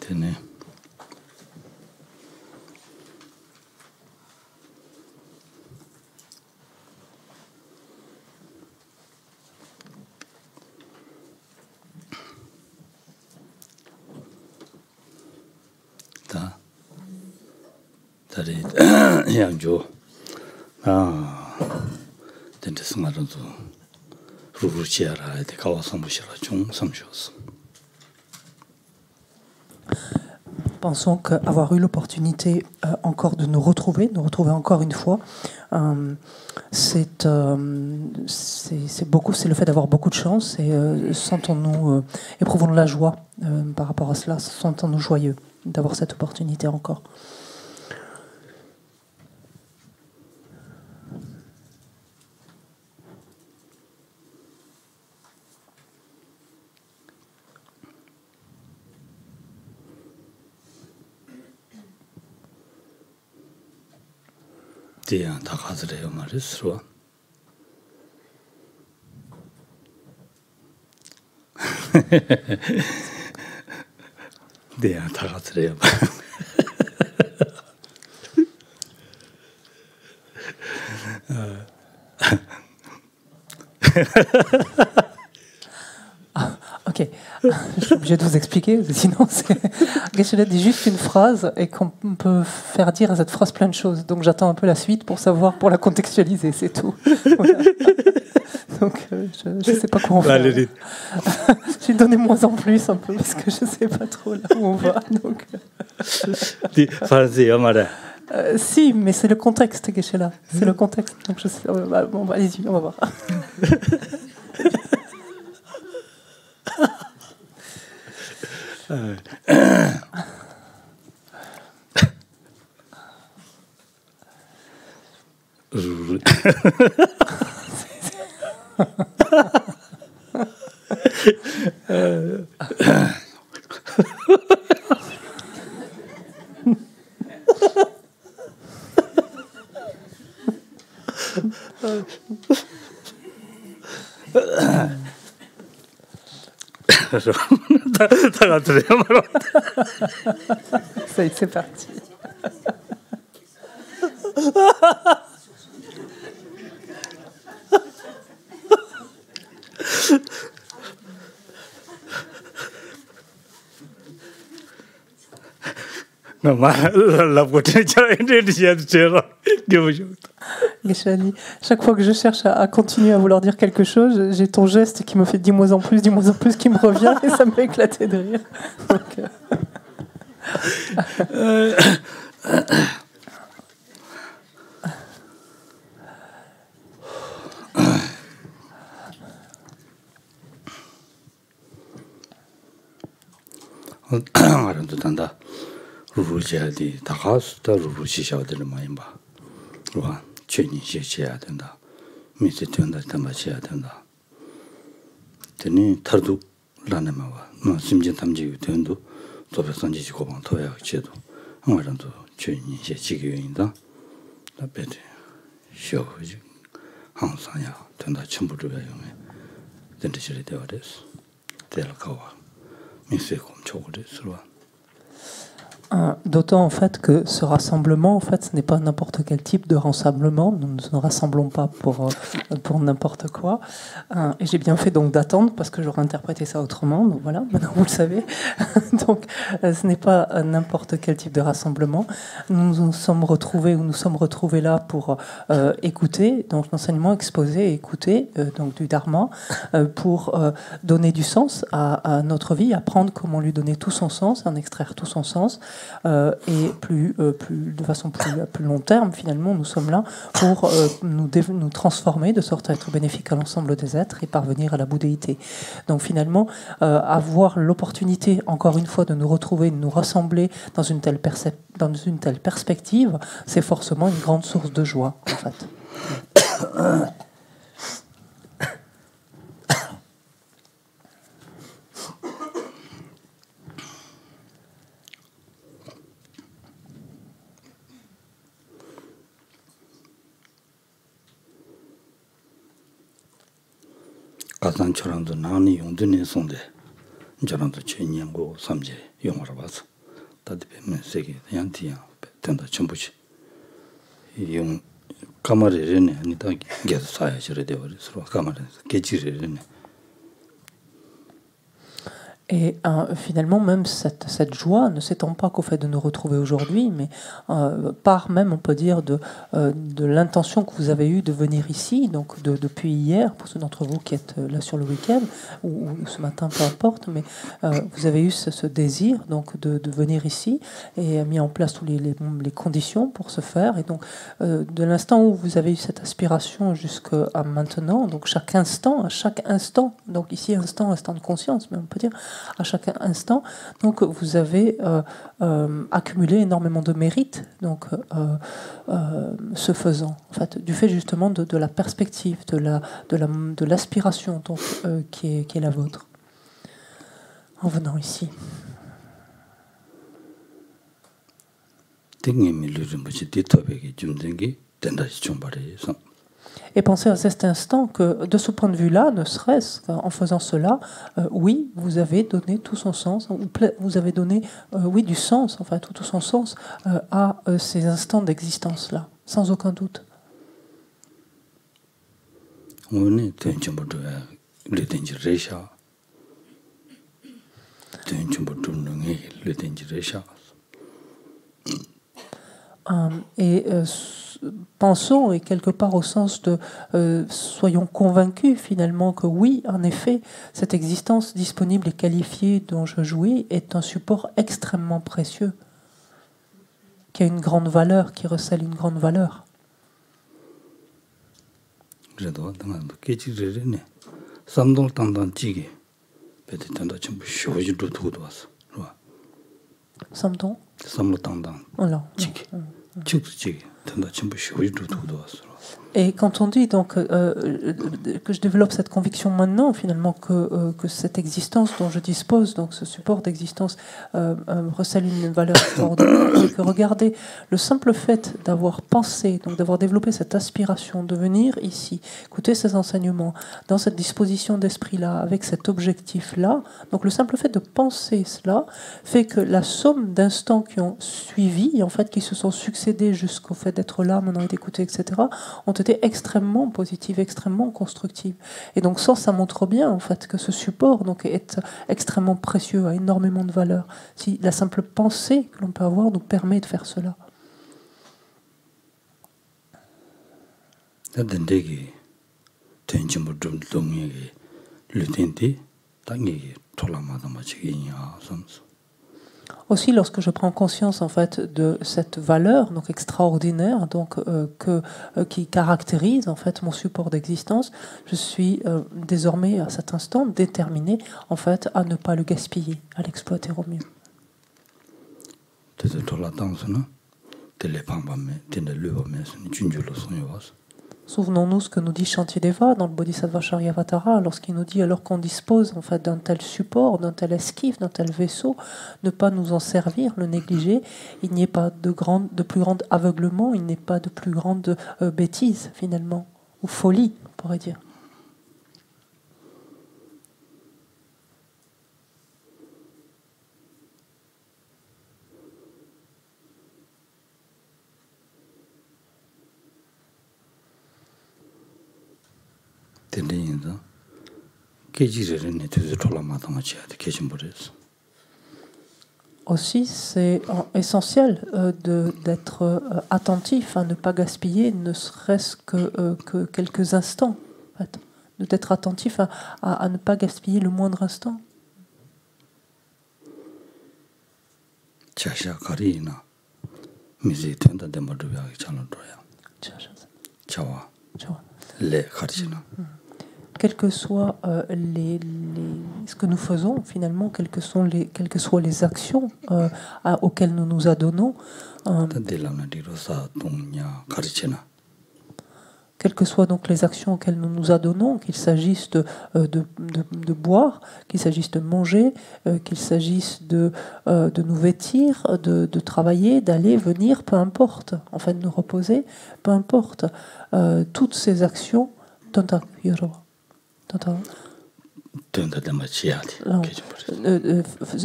되네. 다 다리 양조 된데서 말은도 루루지아라 데 가와서 무시라 좀 삼셔서. Pensons qu'avoir eu l'opportunité encore de nous retrouver encore une fois, c'est beaucoup, c'est le fait d'avoir beaucoup de chance et sentons-nous, éprouvons de la joie par rapport à cela, sentons-nous joyeux d'avoir cette opportunité encore. 대야 다 가지래요 말했어. 대야 다 가지래요. Ok, je suis obligée de vous expliquer, sinon Geshe-la dit juste une phrase et qu'on peut faire dire à cette phrase plein de choses. Donc j'attends un peu la suite pour savoir, pour la contextualiser, c'est tout. Voilà. Donc je ne sais pas quoi en faire. J'ai donné moins en plus un peu parce que je ne sais pas trop là où on va. Donc... si, mais c'est le contexte, Geshe-la. C'est le contexte. Donc je sais... bon, allez-y, on va voir. Ça y est, c'est parti. Chaque fois que je cherche à continuer à vouloir dire quelque chose, j'ai ton geste qui me fait 10 mots en plus, qui me revient et ça me fait éclater de rire. Donc, 단다 루루지아디 다가스다 루루시샤들을 많이 봐. 루아 최니시셔야 된다. 미세된다 담아셔야 된다. 되니 타르도 라네마와 너 심진 탐지기 된도 도배선지지 고방 토야 제도 아무런도 최니시 지기인다. 나베데 쇼지 항상야 된다 전부를 용해. 된듯이 되어res. 될까와 미세콤 초고레스로. D'autant en fait que ce rassemblement, en fait, ce n'est pas n'importe quel type de rassemblement. Nous ne nous rassemblons pas pour n'importe quoi. Et j'ai bien fait donc d'attendre parce que j'aurais interprété ça autrement. Donc voilà, maintenant vous le savez. Donc ce n'est pas n'importe quel type de rassemblement. Nous nous sommes retrouvés là pour écouter donc l'enseignement exposé et écouter donc du Dharma pour donner du sens à notre vie, apprendre comment lui donner tout son sens, en extraire tout son sens. Et de façon plus long terme, finalement, nous sommes là pour nous transformer de sorte à être bénéfique à l'ensemble des êtres et parvenir à la bouddhéité. Donc finalement, avoir l'opportunité, encore une fois, de nous retrouver, de nous rassembler dans une telle perspective, c'est forcément une grande source de joie, en fait. 阿三처럼도 나니 용드네 손데 저런도 최년고 삼제 용어로 봐서 다들 세계 양티야 된다 전부지 이용 까마리르네 아니다 계속 사야지 되어 버렸어 까마리에서 개지르네. Et finalement, même cette joie ne s'étend pas qu'au fait de nous retrouver aujourd'hui, mais part même, on peut dire, de l'intention que vous avez eue de venir ici, donc depuis hier, pour ceux d'entre vous qui êtes là sur le week-end, ou ce matin, peu importe, mais vous avez eu ce désir donc de venir ici et mis en place toutes les conditions pour ce faire. Et donc, de l'instant où vous avez eu cette aspiration jusqu'à maintenant, donc à chaque instant, donc ici instant de conscience, mais on peut dire, à chaque instant, donc vous avez accumulé énormément de mérite, donc ce faisant, en fait, du fait justement de la perspective, de l'aspiration donc qui est la vôtre en venant ici. Et pensez à cet instant que, de ce point de vue-là, ne serait-ce qu'en faisant cela, oui, vous avez donné tout son sens, vous avez donné, oui, du sens, enfin, tout son sens à ces instants d'existence-là, sans aucun doute. Et pensons, et quelque part au sens de soyons convaincus finalement que oui, en effet, cette existence disponible et qualifiée dont je jouis est un support extrêmement précieux, qui a une grande valeur, qui recèle une grande valeur. Samdong? Et quand on dit donc que je développe cette conviction maintenant, finalement, que cette existence dont je dispose, donc ce support d'existence, recèle une valeur extraordinaire, c'est que regardez, le simple fait d'avoir pensé, donc d'avoir développé cette aspiration de venir ici, écouter ces enseignements, dans cette disposition d'esprit-là, avec cet objectif-là, donc le simple fait de penser cela fait que la somme d'instants qui ont suivi, en fait, qui se sont succédés jusqu'au fait d'être là, maintenant et d'écouter, etc., ont été extrêmement positives, extrêmement constructives. Et donc ça montre bien en fait que ce support donc est extrêmement précieux, a énormément de valeur. Si la simple pensée que l'on peut avoir nous permet de faire cela. Aussi, lorsque je prends conscience en fait de cette valeur donc extraordinaire donc qui caractérise en fait mon support d'existence, je suis désormais à cet instant déterminé en fait à ne pas le gaspiller, à l'exploiter au mieux. Souvenons-nous ce que nous dit Shantideva dans le Bodhisattva Charyavatara lorsqu'il nous dit alors qu'on dispose en fait d'un tel support, d'un tel esquif, d'un tel vaisseau, ne pas nous en servir, le négliger. Il n'y ait pas de plus grand aveuglement, il n'est pas de plus grande bêtise finalement, ou folie, on pourrait dire. Aussi, c'est essentiel d'être attentif à ne pas gaspiller, ne serait-ce que quelques instants, en fait. D'être attentif à ne pas gaspiller le moindre instant. Quel que soit ce que nous faisons, finalement, quelles que soient les actions auxquelles nous nous adonnons, quelles que soient donc les actions auxquelles nous nous adonnons, qu'il s'agisse de boire, qu'il s'agisse de manger, qu'il s'agisse de nous vêtir, de travailler, d'aller, venir, peu importe, enfin de nous reposer, peu importe, toutes ces actions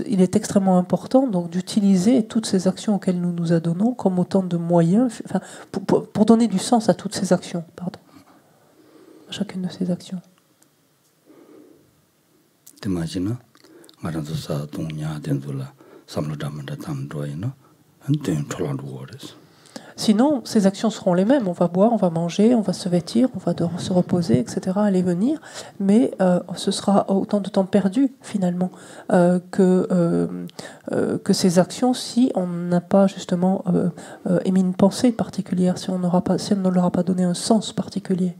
il est extrêmement important donc d'utiliser toutes ces actions auxquelles nous nous adonnons comme autant de moyens, enfin, pour donner du sens à toutes ces actions, pardon, à chacune de ces actions. Sinon, ces actions seront les mêmes. On va boire, on va manger, on va se vêtir, on va se reposer, etc., aller venir. Mais ce sera autant de temps perdu, finalement, que ces actions si on n'a pas, justement, émis une pensée particulière, si on ne leur a pas donné un sens particulier.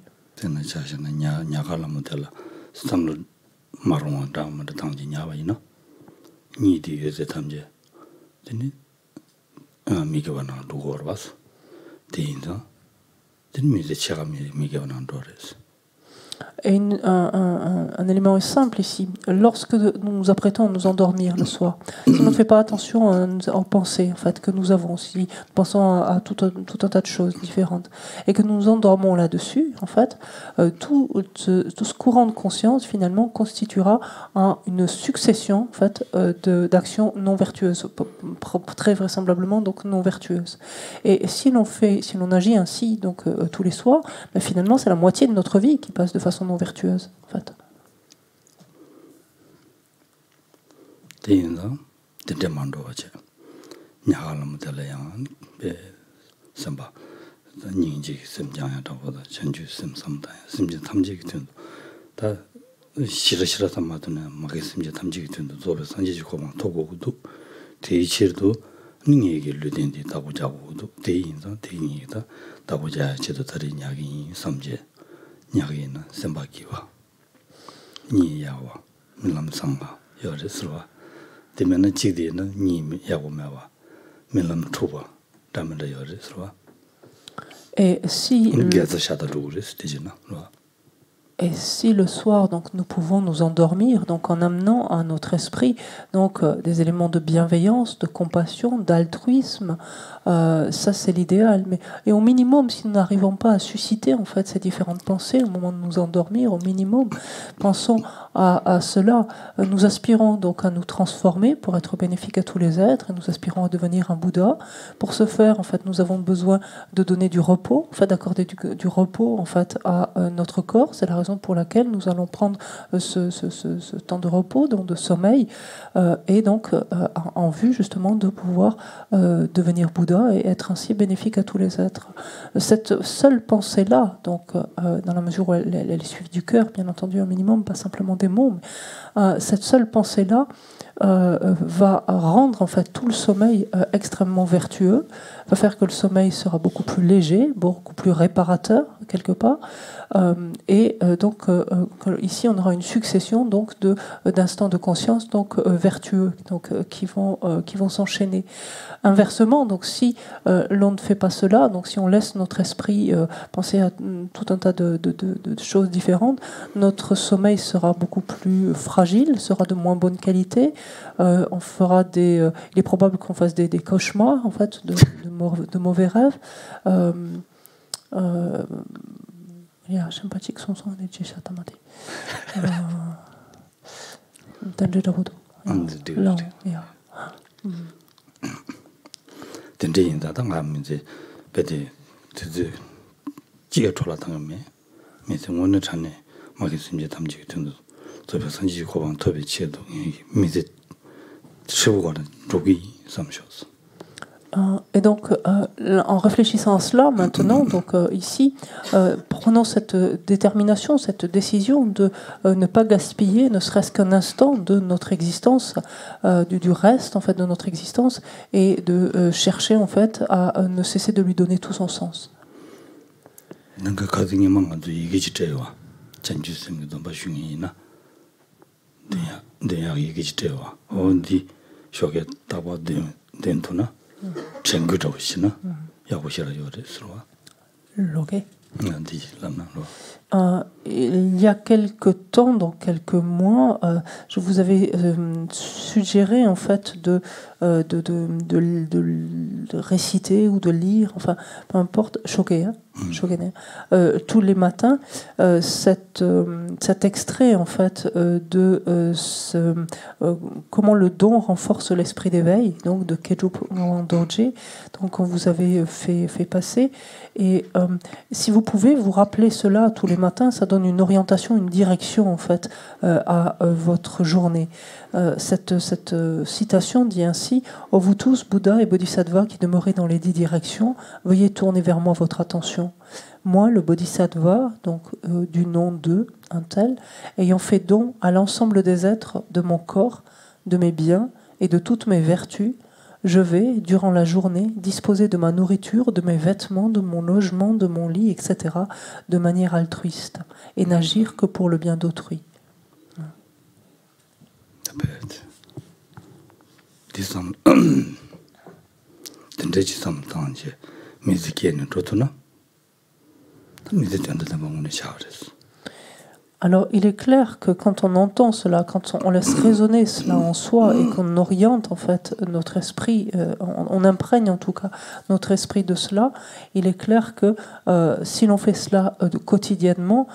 Et un élément est simple ici. Lorsque nous nous apprêtons à nous endormir le soir, si on ne fait pas attention aux pensées en fait, que nous avons, si pensons à tout un tas de choses différentes, et que nous nous endormons là-dessus, en fait, tout ce courant de conscience, finalement, constituera une succession en fait, d'actions non vertueuses, très vraisemblablement donc non vertueuses. Et si l'on agit ainsi donc, tous les soirs, ben, finalement, c'est la moitié de notre vie qui passe de façon non vertueuse, en fait. 냐기나 sembakiwa 니야와 밀람상가 여르스와 되면은 지디는 니 야고매와 밀람 투바 담은데 여르스와 Et si Et si le soir, donc, nous pouvons nous endormir, donc, en amenant à notre esprit donc, des éléments de bienveillance, de compassion, d'altruisme, ça c'est l'idéal. Et au minimum, si nous n'arrivons pas à susciter en fait, ces différentes pensées au moment de nous endormir, au minimum, pensons à cela. Nous aspirons donc à nous transformer pour être bénéfiques à tous les êtres, et nous aspirons à devenir un Bouddha. Pour ce faire, en fait, nous avons besoin de donner du repos, en fait, d'accorder du repos en fait, à notre corps. C'est la raison pour laquelle nous allons prendre ce temps de repos, donc de sommeil, et donc en vue justement de pouvoir devenir Bouddha et être ainsi bénéfique à tous les êtres. Cette seule pensée-là, donc dans la mesure où elle est suivie du cœur, bien entendu, un minimum, pas simplement des mots, mais cette seule pensée-là va rendre en fait tout le sommeil extrêmement vertueux, va faire que le sommeil sera beaucoup plus léger, beaucoup plus réparateur quelque part, et donc ici on aura une succession donc d'instants de conscience donc vertueux donc qui vont s'enchaîner. Inversement, donc si l'on ne fait pas cela, donc si on laisse notre esprit penser à tout un tas de choses différentes, notre sommeil sera beaucoup plus fragile, sera de moins bonne qualité. On fera il est probable qu'on fasse des cauchemars en fait, de mauvais rêves. sympatique son des chatamati. Et donc, en réfléchissant à cela maintenant, donc ici, prenons cette détermination, cette décision de ne pas gaspiller, ne serait-ce qu'un instant de notre existence, du reste en fait de notre existence, et de chercher en fait à ne cesser de lui donner tout son sens. Il y a quelque temps, dans quelques mois, je vous avais suggéré en fait de réciter ou de lire, enfin peu importe, Shogen, tous les matins, cet extrait en fait comment le don renforce l'esprit d'éveil, donc de Keju Dorje, donc on vous avait fait passer. Et si vous pouvez vous rappeler cela tous les matins, ça donne une orientation, une direction en fait à votre journée. Cette citation dit ainsi: « Ô vous tous, Bouddha et Bodhisattva qui demeurez dans les 10 directions, veuillez tourner vers moi votre attention. Moi, le Bodhisattva, donc du nom de un tel, ayant fait don à l'ensemble des êtres de mon corps, de mes biens et de toutes mes vertus, je vais, durant la journée, disposer de ma nourriture, de mes vêtements, de mon logement, de mon lit, etc., de manière altruiste, et n'agir que pour le bien d'autrui. » Alors, il est clair que quand on entend cela, quand on laisse résonner cela en soi et qu'on oriente en fait notre esprit, on imprègne en tout cas notre esprit de cela, il est clair que si l'on fait cela quotidiennement,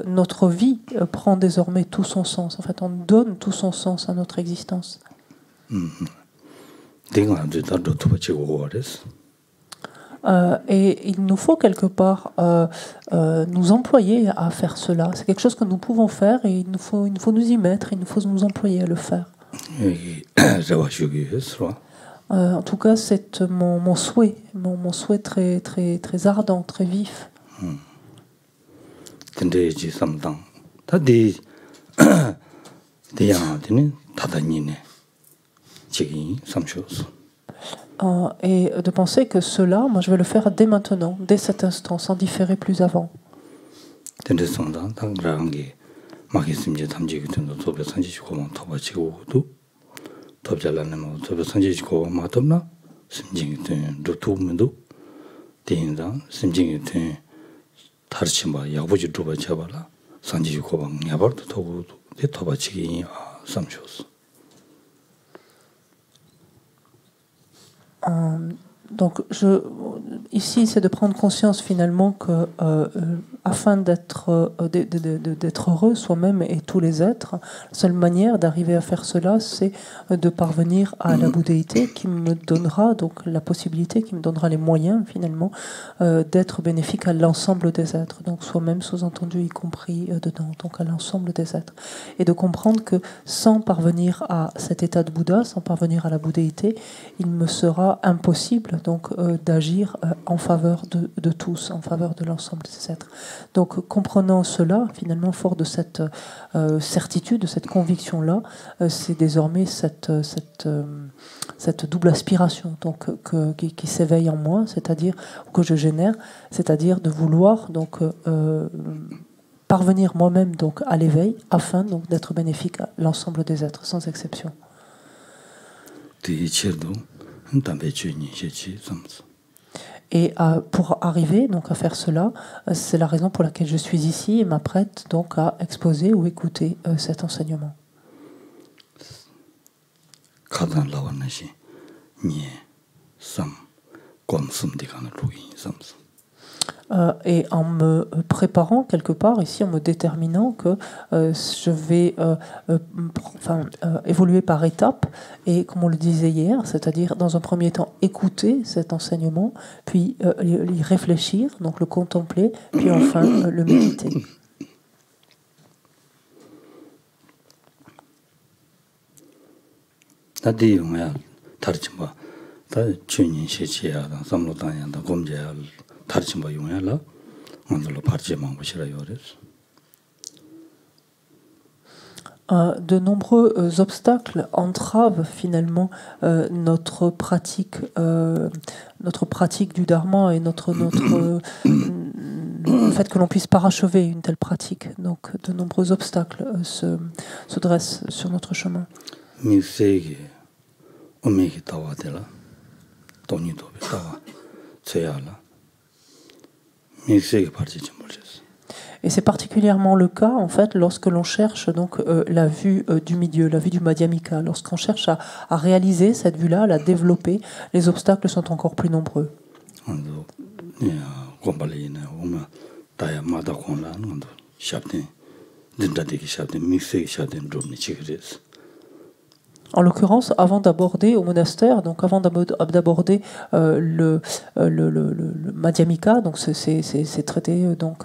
notre vie prend désormais tout son sens. En fait, on donne tout son sens à notre existence. Et il nous faut quelque part nous employer à faire cela. C'est quelque chose que nous pouvons faire et il faut nous y mettre, il nous faut nous employer à le faire. En tout cas, c'est mon souhait, mon souhait très, très, très ardent, très vif. Et de penser que cela, moi je vais le faire dès maintenant, dès cet instant, sans différer plus avant. Donc, ici, c'est de prendre conscience finalement que, afin d'être heureux soi-même et tous les êtres, la seule manière d'arriver à faire cela, c'est de parvenir à la bouddhéité qui me donnera donc la possibilité, qui me donnera les moyens finalement d'être bénéfique à l'ensemble des êtres, donc soi-même sous-entendu y compris dedans, donc à l'ensemble des êtres, et de comprendre que sans parvenir à cet état de Bouddha, sans parvenir à la bouddhéité, il me sera impossible donc d'agir en faveur de tous, en faveur de l'ensemble des êtres. Donc comprenant cela, finalement fort de cette certitude, de cette conviction-là, c'est désormais cette double aspiration donc, qui s'éveille en moi, c'est-à-dire que je génère, c'est-à-dire de vouloir donc parvenir moi-même donc à l'éveil afin donc d'être bénéfique à l'ensemble des êtres sans exception. Et pour arriver donc à faire cela, c'est la raison pour laquelle je suis ici et m'apprête donc à exposer ou écouter cet enseignement. Et en me préparant quelque part, ici en me déterminant que je vais évoluer par étapes et comme on le disait hier, c'est-à-dire dans un premier temps écouter cet enseignement, puis y réfléchir, donc le contempler, puis enfin le méditer. De nombreux obstacles entravent finalement notre pratique du dharma et le fait que l'on puisse parachever une telle pratique. Donc de nombreux obstacles se dressent sur notre chemin. Et c'est particulièrement le cas, en fait, lorsque l'on cherche donc la vue du milieu, la vue du Madhyamika. Lorsqu'on cherche à réaliser cette vue-là, à la développer, les obstacles sont encore plus nombreux. En l'occurrence, avant d'aborder au monastère, donc avant d'aborder le Madhyamika, donc ces traités donc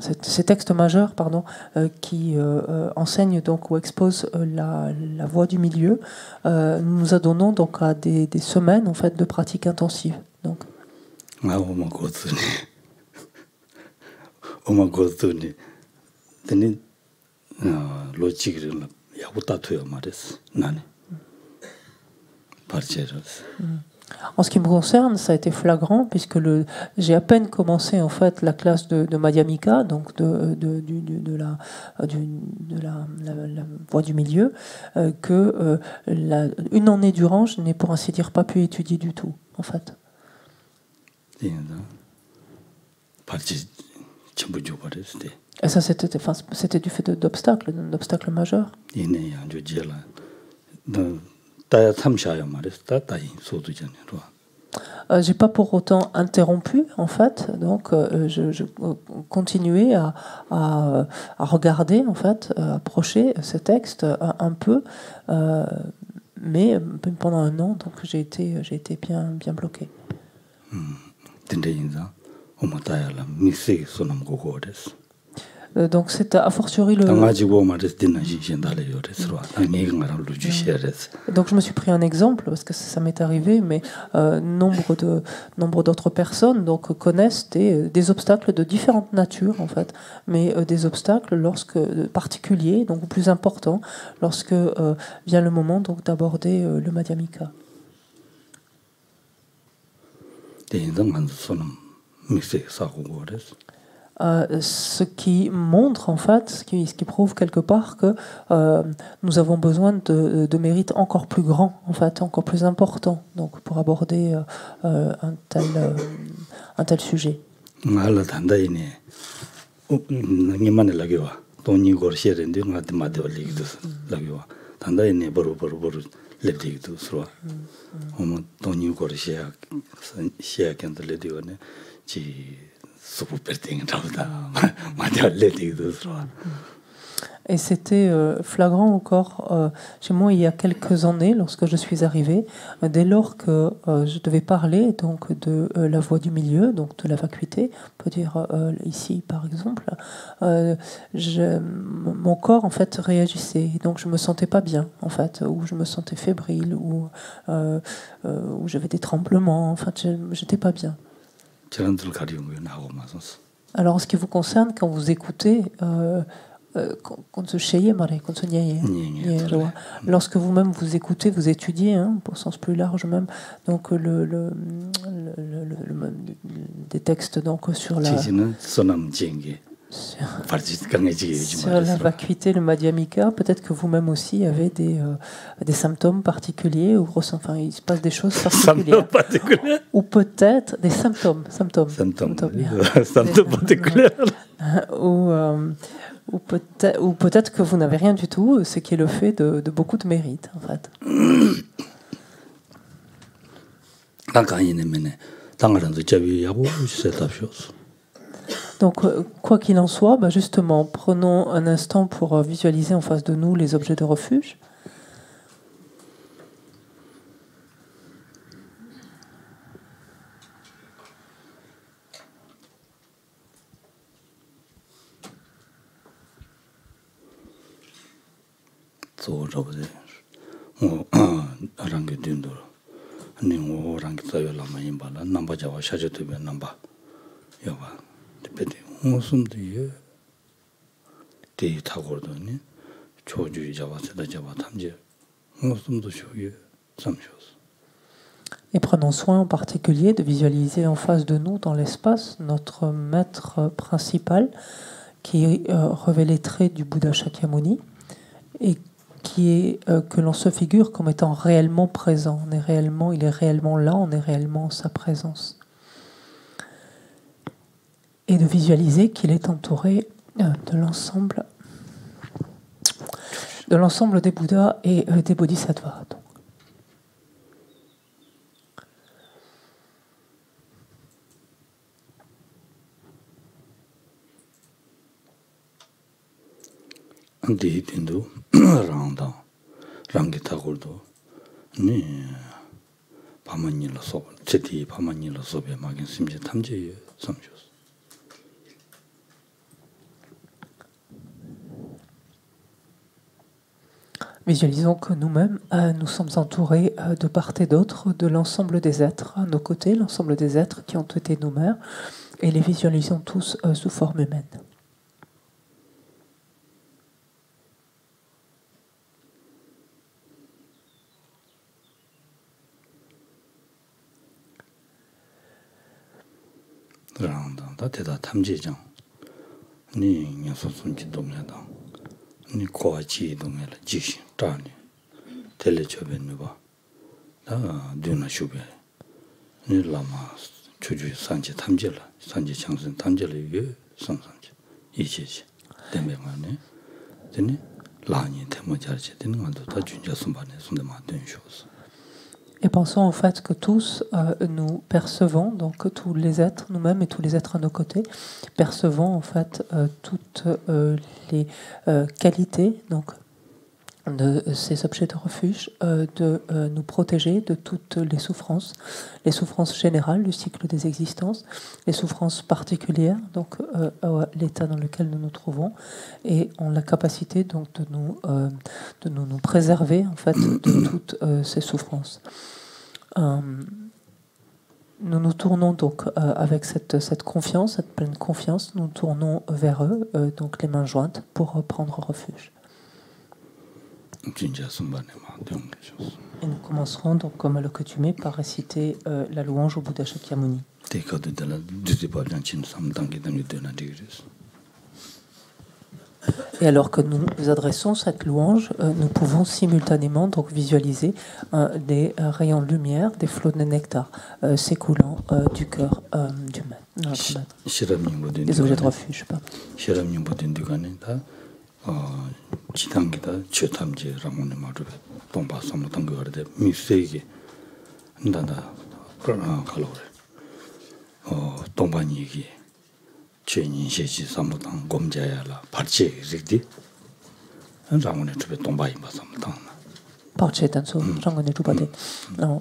ces textes majeurs, pardon, qui enseignent donc ou exposent la voie du milieu, nous nous adonnons donc à des semaines en fait de pratique intensive. Donc. En ce qui me concerne, ça a été flagrant puisque j'ai à peine commencé en fait la classe de Madhyamika, donc de la voie du milieu, que une année durant, je n'ai pour ainsi dire pas pu étudier du tout, en fait. Et ça, c'était du fait d'obstacles majeurs. J'ai pas pour autant interrompu, en fait, donc je continuais à regarder, en fait, approcher ce texte un peu, mais pendant un an, donc j'ai été bien bloqué. Donc c'est a fortiori donc je me suis pris un exemple parce que ça m'est arrivé, mais nombre d'autres personnes donc connaissent des obstacles de différentes natures en fait, mais des obstacles particuliers, donc plus importants lorsque vient le moment donc d'aborder le Madhyamika. Ce qui montre en fait, ce qui prouve quelque part que nous avons besoin de mérites encore plus grands, en fait, encore plus importants, donc pour aborder un tel sujet. Et c'était flagrant encore chez moi il y a quelques années lorsque je suis arrivée, dès lors que je devais parler donc de la voie du milieu, donc de la vacuité, on peut dire ici par exemple, mon corps en fait réagissait, donc je me sentais pas bien en fait, ou je me sentais fébrile, ou j'avais des tremblements, en fait j'étais pas bien. Alors en ce qui vous concerne, quand vous écoutez lorsque vous-même vous écoutez, vous étudiez, au sens plus large même, donc des textes donc sur la vacuité, le Madhyamika, peut-être que vous-même aussi avez des symptômes particuliers, ou enfin il se passe des choses particulières, ou peut-être des symptômes particuliers, ou peut-être que vous n'avez rien du tout, ce qui est le fait de beaucoup de mérite, en fait. Donc, quoi qu'il en soit, justement, prenons un instant pour visualiser en face de nous les objets de refuge. Et prenons soin en particulier de visualiser en face de nous, dans l'espace, notre maître principal qui revêt les traits du Bouddha Shakyamuni et que l'on se figure comme étant réellement présent. Il est réellement là, on est réellement en sa présence. et de visualiser qu'il est entouré de l'ensemble des Bouddhas et des Bodhisattvas. Andi tindu rangda rangi tagurdo ni pamanyi la sob cheti pamanyi la sobe magin simje tamje samjos. Visualisons que nous-mêmes, nous sommes entourés de part et d'autre de l'ensemble des êtres à nos côtés, l'ensemble des êtres qui ont été nos mères, et les visualisons tous sous forme humaine. 다 대다 탐지장 니 녀소순지 동네다 니 고아지 동네라 지시 따니 텔레초벤 봐. 다 düna 슈베 니 라마 주주 산지 탐지라 산지 창선 탐지를 위 성산지 이제지 때문에 되니 라니 테모자지 되는 것도 다 준자 순반에 손대만 된 choses. Et pensons au fait que tous nous percevons, donc tous les êtres, nous-mêmes et tous les êtres à nos côtés, percevons en fait toutes les qualités donc, de ces objets de refuge, de nous protéger de toutes les souffrances générales du cycle des existences, les souffrances particulières, donc l'état dans lequel nous nous trouvons, et ont la capacité donc de nous préserver en fait de toutes ces souffrances. Nous nous tournons donc avec cette confiance, cette pleine confiance, nous tournons vers eux, donc les mains jointes, pour prendre refuge. Et nous commencerons donc comme à l'accoutumée par réciter la louange au Bouddha Shakyamuni. Et alors que nous adressons cette louange, nous pouvons simultanément donc visualiser des rayons de lumière, des flots de nectar s'écoulant du cœur du maître, des objets de refuge. 지당기다 최탐지 라모네 마르베 동바 삼당 거르데 미세기 난다 그러나 갈로레 동반이기 최인시지 삼당 곰자야라 발치 리디 라모네 주베 동바이 마삼당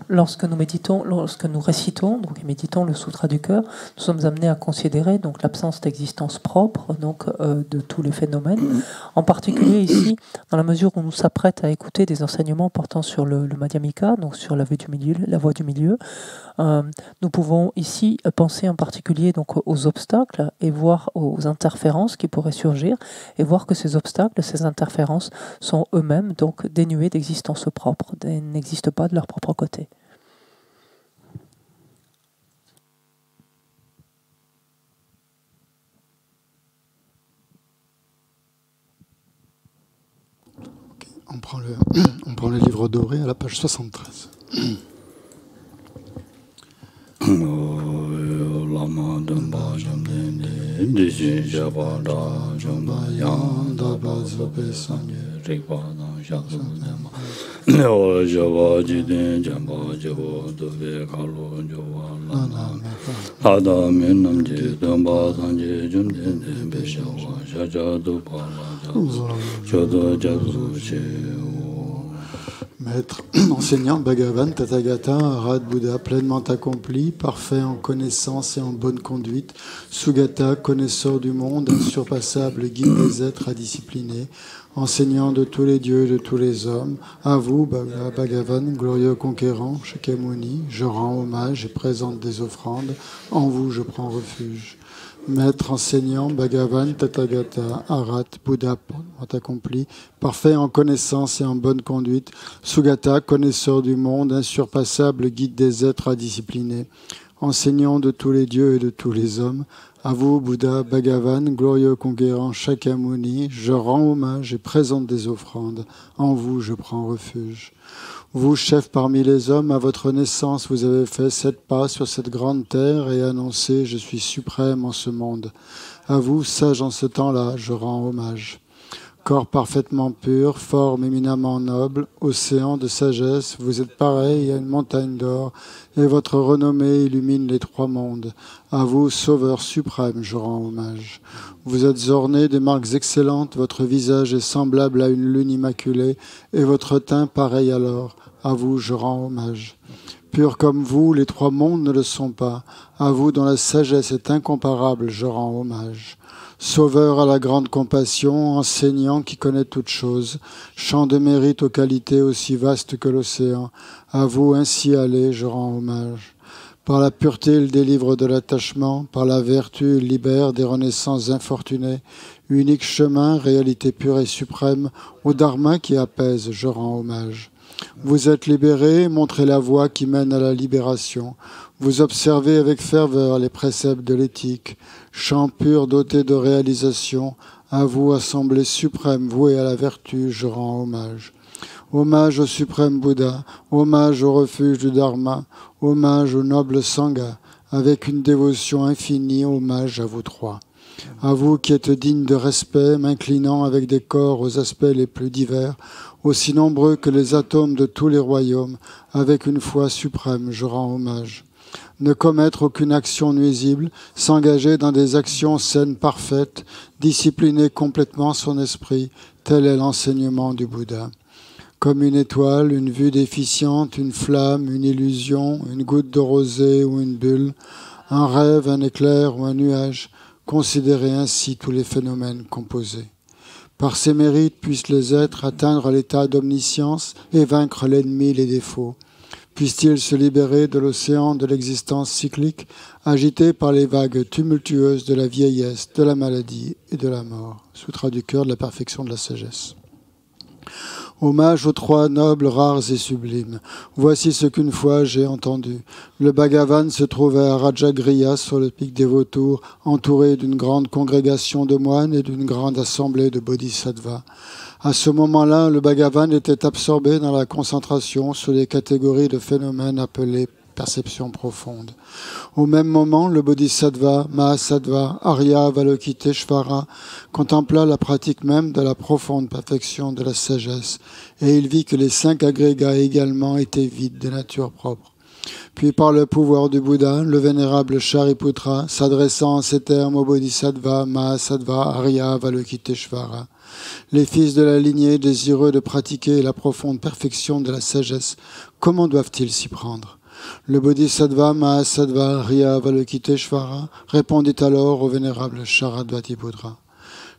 Lorsque nous méditons, lorsque nous récitons, donc méditons le sutra du cœur, nous sommes amenés à considérer donc l'absence d'existence propre donc de tous les phénomènes. En particulier ici, dans la mesure où nous s'apprête à écouter des enseignements portant sur le Madhyamika, donc sur la voie du milieu, nous pouvons ici penser en particulier donc aux obstacles et voir aux interférences qui pourraient surgir et voir que ces obstacles, ces interférences sont eux-mêmes donc dénués d'existence propre, n'existent pas de leur propre côté. On prend le livre doré à la page 73. Lama Dumba Jamne Diji Jaba Da Jamba Yang Daba Sobe Sanje Rikpa Dan Shaksu Dema Neo Jaba Jiden Jamba Jabo Dobe Kalo Jova Lana Lada Minam Je Dumba Sanje Jumden Dembe Shawa Shaja Dupa Laja Chodo Jaksu Che Maître, enseignant Bhagavan, Tathagata, Arhat, Bouddha, pleinement accompli, parfait en connaissance et en bonne conduite, Sugata, connaisseur du monde, insurpassable, guide des êtres à discipliner, enseignant de tous les dieux et de tous les hommes, à vous, Bhagavan, glorieux conquérant, Shakyamuni, je rends hommage et présente des offrandes, en vous je prends refuge. Maître enseignant, Bhagavan, Tathagata, Arhat, Bouddha, accompli, parfait en connaissance et en bonne conduite, Sugata, connaisseur du monde, insurpassable, guide des êtres à discipliner, enseignant de tous les dieux et de tous les hommes, à vous, Bouddha, Bhagavan, glorieux conquérant, Shakyamuni, je rends hommage et présente des offrandes, en vous je prends refuge. Vous, chef parmi les hommes, à votre naissance, vous avez fait 7 pas sur cette grande terre et annoncé « Je suis suprême en ce monde ». À vous, sage en ce temps-là, je rends hommage. Corps parfaitement pur, forme éminemment noble, océan de sagesse, vous êtes pareil à une montagne d'or, et votre renommée illumine les 3 mondes. À vous, sauveur suprême, je rends hommage. Vous êtes orné de marques excellentes, votre visage est semblable à une lune immaculée, et votre teint pareil à l'or. À vous, je rends hommage. Pur comme vous, les 3 mondes ne le sont pas. À vous, dont la sagesse est incomparable, je rends hommage. Sauveur à la grande compassion, enseignant qui connaît toutes choses, chant de mérite aux qualités aussi vastes que l'océan, à vous ainsi allez, je rends hommage. Par la pureté, il délivre de l'attachement, par la vertu, il libère des renaissances infortunées, unique chemin, réalité pure et suprême, au dharma qui apaise, je rends hommage. Vous êtes libérés, montrez la voie qui mène à la libération. Vous observez avec ferveur les préceptes de l'éthique. Chant pur doté de réalisation, à vous, assemblée suprême, vouée à la vertu, je rends hommage. Hommage au suprême Bouddha, hommage au refuge du Dharma, hommage au noble Sangha, avec une dévotion infinie, hommage à vous 3. À vous qui êtes dignes de respect, m'inclinant avec des corps aux aspects les plus divers, aussi nombreux que les atomes de tous les royaumes, avec une foi suprême, je rends hommage. Ne commettre aucune action nuisible, s'engager dans des actions saines parfaites, discipliner complètement son esprit, tel est l'enseignement du Bouddha. Comme une étoile, une vue déficiente, une flamme, une illusion, une goutte de rosée ou une bulle, un rêve, un éclair ou un nuage, considérez ainsi tous les phénomènes composés. Par ces mérites puissent les êtres atteindre l'état d'omniscience et vaincre l'ennemi, les défauts. Puissent-ils se libérer de l'océan de l'existence cyclique, agité par les vagues tumultueuses de la vieillesse, de la maladie et de la mort. Sutra du cœur de la perfection de la sagesse. Hommage aux 3 nobles, rares et sublimes. Voici ce qu'une fois j'ai entendu. Le Bhagavan se trouvait à Rajagriha, sur le pic des Vautours, entouré d'une grande congrégation de moines et d'une grande assemblée de bodhisattvas. À ce moment-là, le Bhagavan était absorbé dans la concentration sur les catégories de phénomènes appelés perception profonde. Au même moment, le Bodhisattva, Mahasattva, Arya Avalokiteshvara contempla la pratique même de la profonde perfection de la sagesse, et il vit que les 5 agrégats également étaient vides de nature propre. Puis par le pouvoir du Bouddha, le vénérable Shariputra, s'adressant en ces termes au Bodhisattva, Mahasattva, Arya Avalokiteshvara, les fils de la lignée désireux de pratiquer la profonde perfection de la sagesse, comment doivent-ils s'y prendre ? Le Bodhisattva Mahasattva Arya Avalokiteshvara répondit alors au vénérable Sharadvatiputra.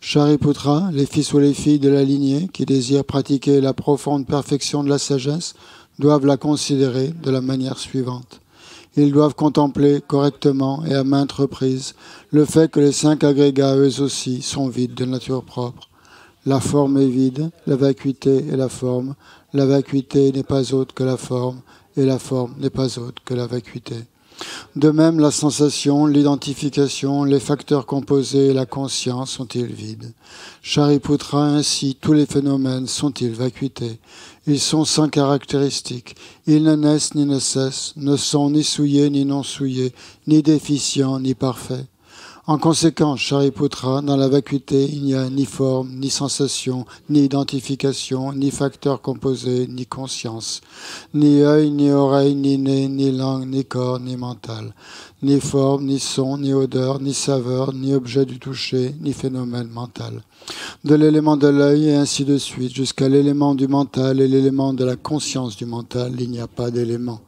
Shariputra, les fils ou les filles de la lignée qui désirent pratiquer la profonde perfection de la sagesse doivent la considérer de la manière suivante. Ils doivent contempler correctement et à maintes reprises le fait que les 5 agrégats eux aussi sont vides de nature propre. La forme est vide, la vacuité est la forme, la vacuité n'est pas autre que la forme, et la forme n'est pas autre que la vacuité. De même, la sensation, l'identification, les facteurs composés et la conscience sont-ils vides. Shariputra, ainsi, tous les phénomènes sont-ils vacuités. Ils sont sans caractéristiques. Ils ne naissent ni ne cessent, ne sont ni souillés ni non souillés, ni déficients ni parfaits. En conséquence, Shariputra, dans la vacuité, il n'y a ni forme, ni sensation, ni identification, ni facteur composé, ni conscience, ni œil, ni oreille, ni nez, ni langue, ni corps, ni mental, ni forme, ni son, ni odeur, ni saveur, ni objet du toucher, ni phénomène mental. De l'élément de l'œil et ainsi de suite, jusqu'à l'élément du mental et l'élément de la conscience du mental, il n'y a pas d'élément.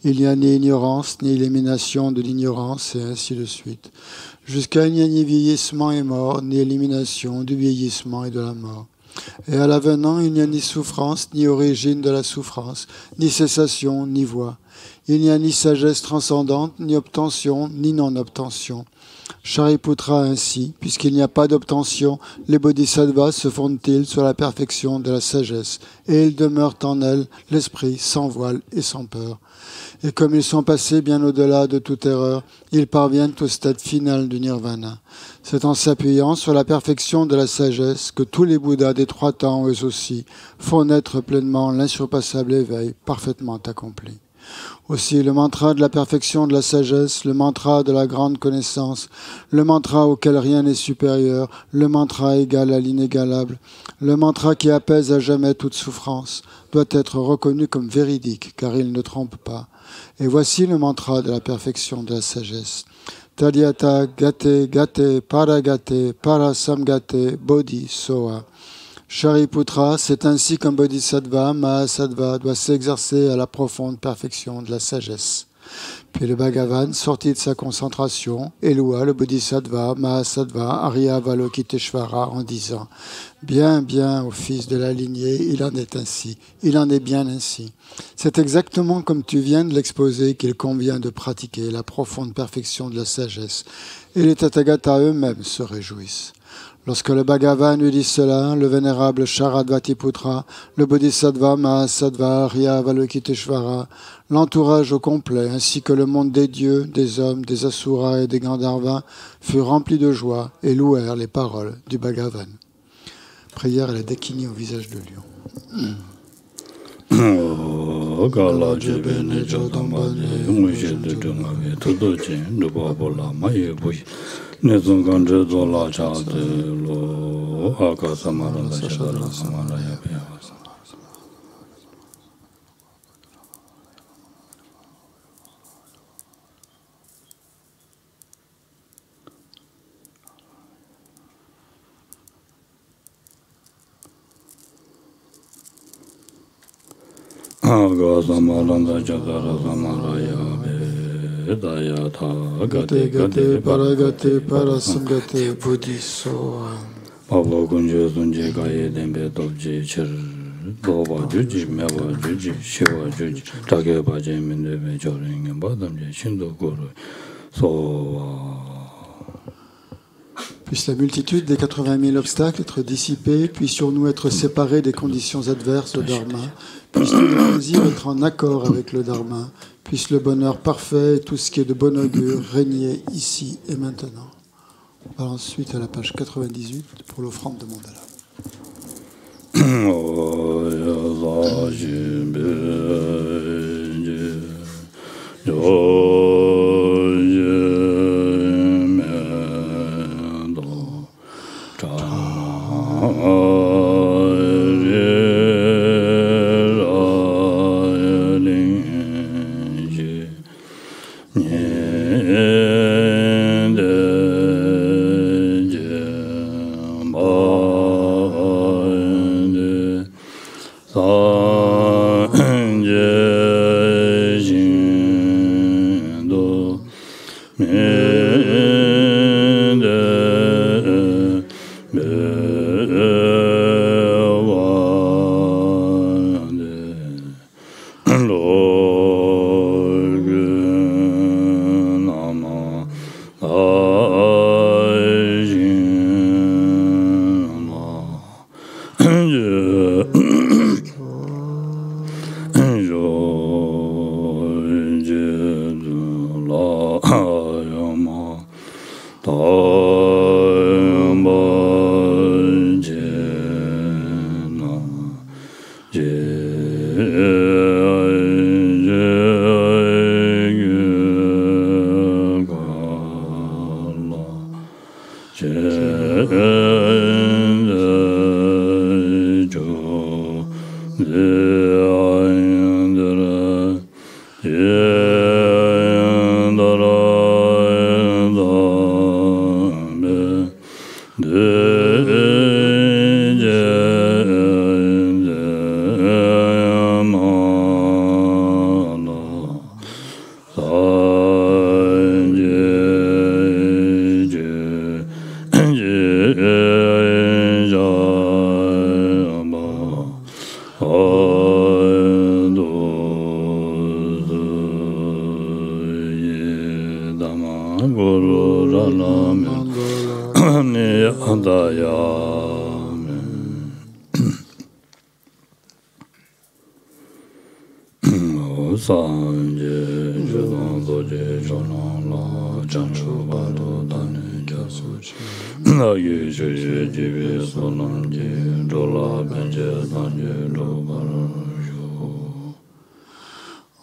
Il n'y a ni ignorance, ni élimination de l'ignorance, et ainsi de suite. Jusqu'à il n'y a ni vieillissement et mort, ni élimination du vieillissement et de la mort. Et à l'avenant, il n'y a ni souffrance, ni origine de la souffrance, ni cessation, ni voie. Il n'y a ni sagesse transcendante, ni obtention, ni non-obtention. Shariputra ainsi, puisqu'il n'y a pas d'obtention, les bodhisattvas se fondent-ils sur la perfection de la sagesse, et ils demeurent en elles, l'esprit sans voile et sans peur. Et comme ils sont passés bien au-delà de toute erreur, ils parviennent au stade final du nirvana. C'est en s'appuyant sur la perfection de la sagesse que tous les Bouddhas des 3 temps, eux aussi, font naître pleinement l'insurpassable éveil parfaitement accompli. Aussi, le mantra de la perfection de la sagesse, le mantra de la grande connaissance, le mantra auquel rien n'est supérieur, le mantra égal à l'inégalable, le mantra qui apaise à jamais toute souffrance, doit être reconnu comme véridique, car il ne trompe pas. Et voici le mantra de la perfection de la sagesse. Tadyata gate gate paragate parasamgate bodhi soa. Shariputra, c'est ainsi qu'un bodhisattva, mahasattva, doit s'exercer à la profonde perfection de la sagesse. Puis le Bhagavan, sorti de sa concentration, éloua le bodhisattva, mahasattva, Aryavalokiteshvara en disant « Bien, bien, ô fils de la lignée, il en est ainsi, il en est bien ainsi. C'est exactement comme tu viens de l'exposer qu'il convient de pratiquer la profonde perfection de la sagesse, et les Tathagatas eux-mêmes se réjouissent. » Lorsque le Bhagavan eut dit cela, le vénérable Sharadvatiputra, le Bodhisattva Mahasattva Aryavalokiteshvara, l'entourage au complet, ainsi que le monde des dieux, des hommes, des asuras et des Gandharvas, fut rempli de joie et louèrent les paroles du Bhagavan. Prière à la Dakini au visage de lion. Nizun Gandre Zola Chade Lo Aka Samara Shadara Samara Yapaya. Aga Samaranda Chadara Samara Yapaya. Gate gate paragate parasamgate bodhisoa. Pablo Gunje Sunje Gaye Dembe Dobji Chir Doba Juji Mewa Juji Shiva Juji Take Baje Minde Choring Badamje Shindo Guru Soa. Puisse la multitude des 80 000 obstacles être dissipée, puissions-nous être séparés des conditions adverses au Dharma, puisse tout le plaisir être en accord avec le Dharma, puisse le bonheur parfait et tout ce qui est de bon augure régner ici et maintenant. On va ensuite à la page 98 pour l'offrande de Mandala. Sanje guru rana ne andaya sanje jodon doje jonon la janchu bado dane jasu na ye je jive sonam je dola benje dane do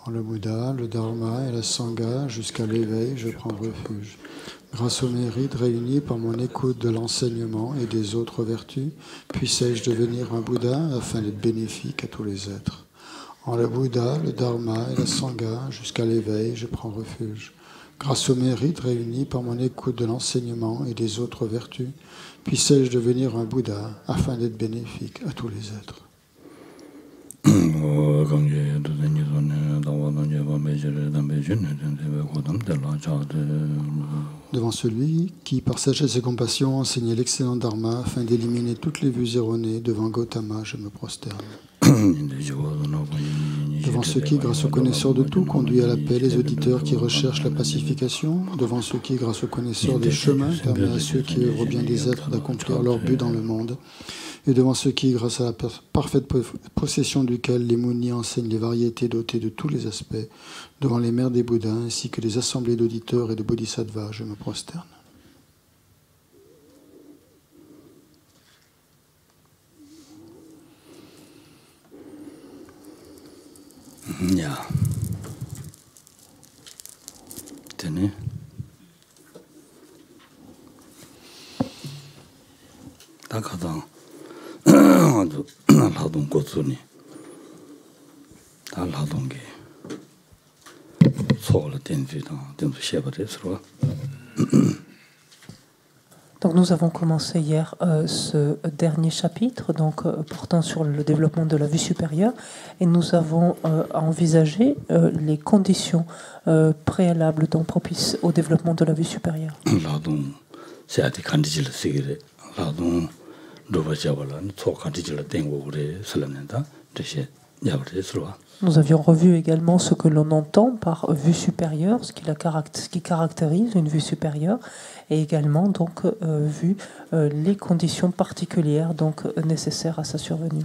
En le Bouddha, le Dharma et la Sangha, jusqu'à l'éveil, je prends refuge. Grâce au mérite réuni par mon écoute de l'enseignement et des autres vertus, puissais-je devenir un Bouddha afin d'être bénéfique à tous les êtres. En le Bouddha, le Dharma et la Sangha, jusqu'à l'éveil, je prends refuge. Grâce au mérite réuni par mon écoute de l'enseignement et des autres vertus, puissais-je devenir un Bouddha afin d'être bénéfique à tous les êtres. Devant celui qui, par sagesse et compassion, enseignait l'excellent Dharma afin d'éliminer toutes les vues erronées, devant Gautama, je me prosterne. Devant ceux qui, grâce au connaisseur de tout, conduit à la paix les auditeurs qui recherchent la pacification, devant ceux qui, grâce au connaisseur des chemins, permet à ceux qui œuvrent bien des êtres d'accomplir leur but dans le monde, et devant ceux qui, grâce à la parfaite possession duquel les Munis enseignent les variétés dotées de tous les aspects, devant les mères des Bouddhas ainsi que les assemblées d'auditeurs et de bodhisattvas, je me prosterne. Ya. Tenez. Takadang. 라동 고츠니. 다 라동게. 소를 댄지다. 댄지 셰버데스로. Donc nous avons commencé hier ce dernier chapitre portant sur le développement de la vue supérieure et nous avons envisagé les conditions préalables propices au développement de la vue supérieure. Nous avions revu également ce que l'on entend par vue supérieure, ce qui caractérise une vue supérieure, et également vu les conditions particulières nécessaires à sa survenue.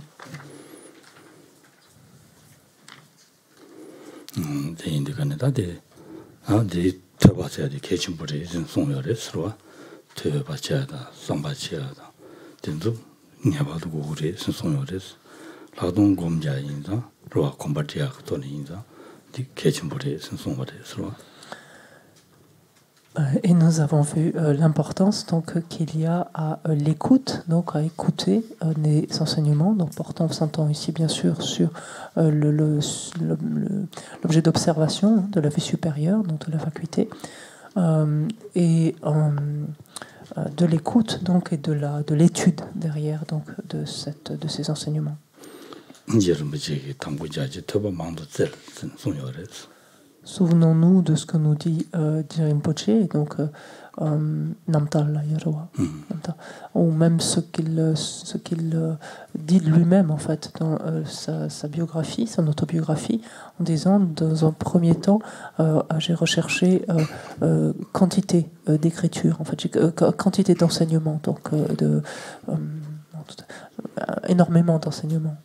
Et nous avons vu l'importance qu'il y a à l'écoute, à écouter les enseignements, portant, s'entend ici bien sûr sur l'objet d'observation de la vie supérieure, de la faculté, et de l'écoute et de l'étude derrière de ces enseignements. Souvenons-nous de ce que nous dit Rinpoche, Namtal Yarwa, ou même ce qu'il dit de lui-même en fait dans sa biographie, son autobiographie, en disant dans un premier temps, j'ai recherché quantité d'écriture, en fait, quantité d'enseignement, énormément d'enseignement.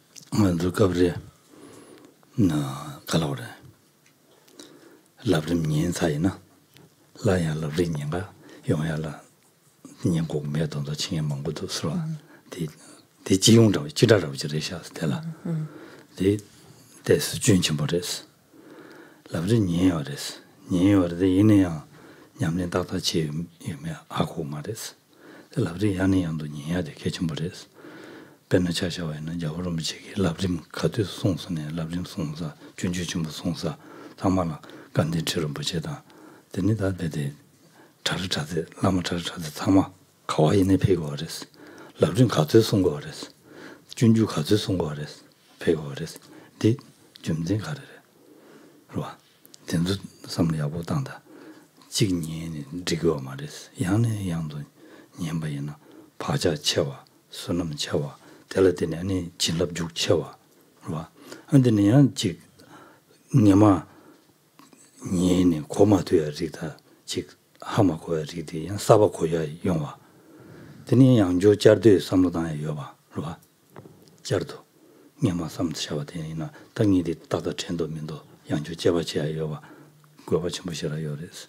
Labrim nyen sayna la ya labrim nyenga yongya la nyen ko me don da ching mong do sro de ji yong zhao ji da zhao ji de sha de la de des jun chen bo des labrim nyen yo des de yin ya nyam len da da chi yeme a ko ma des labrim ya ne yang do nyen ya de ke chen bo des ben na cha sha wa na ja ho ro mi chi labrim ka de song song ne labrim song sa jun ju chen bo song sa tamala 간디처럼 보제다. 되니다 되대. 자르자데 라마 자르자데 타마 가와이네 배고 그랬어. 라브린 가서 송거 그랬어. 준주 가서 송거 그랬어. 배고 그랬어. 디 좀진 가르래. 그러와. 된도 삼려고 당다. 직년이 지고 말했어. 양네 양도 년바이나 바자 채와 수놈 채와 될때는 아니 진럽 죽 채와. 그러와. 근데는 직 녀마 니네 고마도야 리다 즉 하마고야 리디 사바고야 용와 드니 양조 자르데 삼로다에 요바 로바 자르도 냐마 삼샤바데나 당이디 따다 첸도민도 양조 제바치야 요바 고바치 무시라 요레스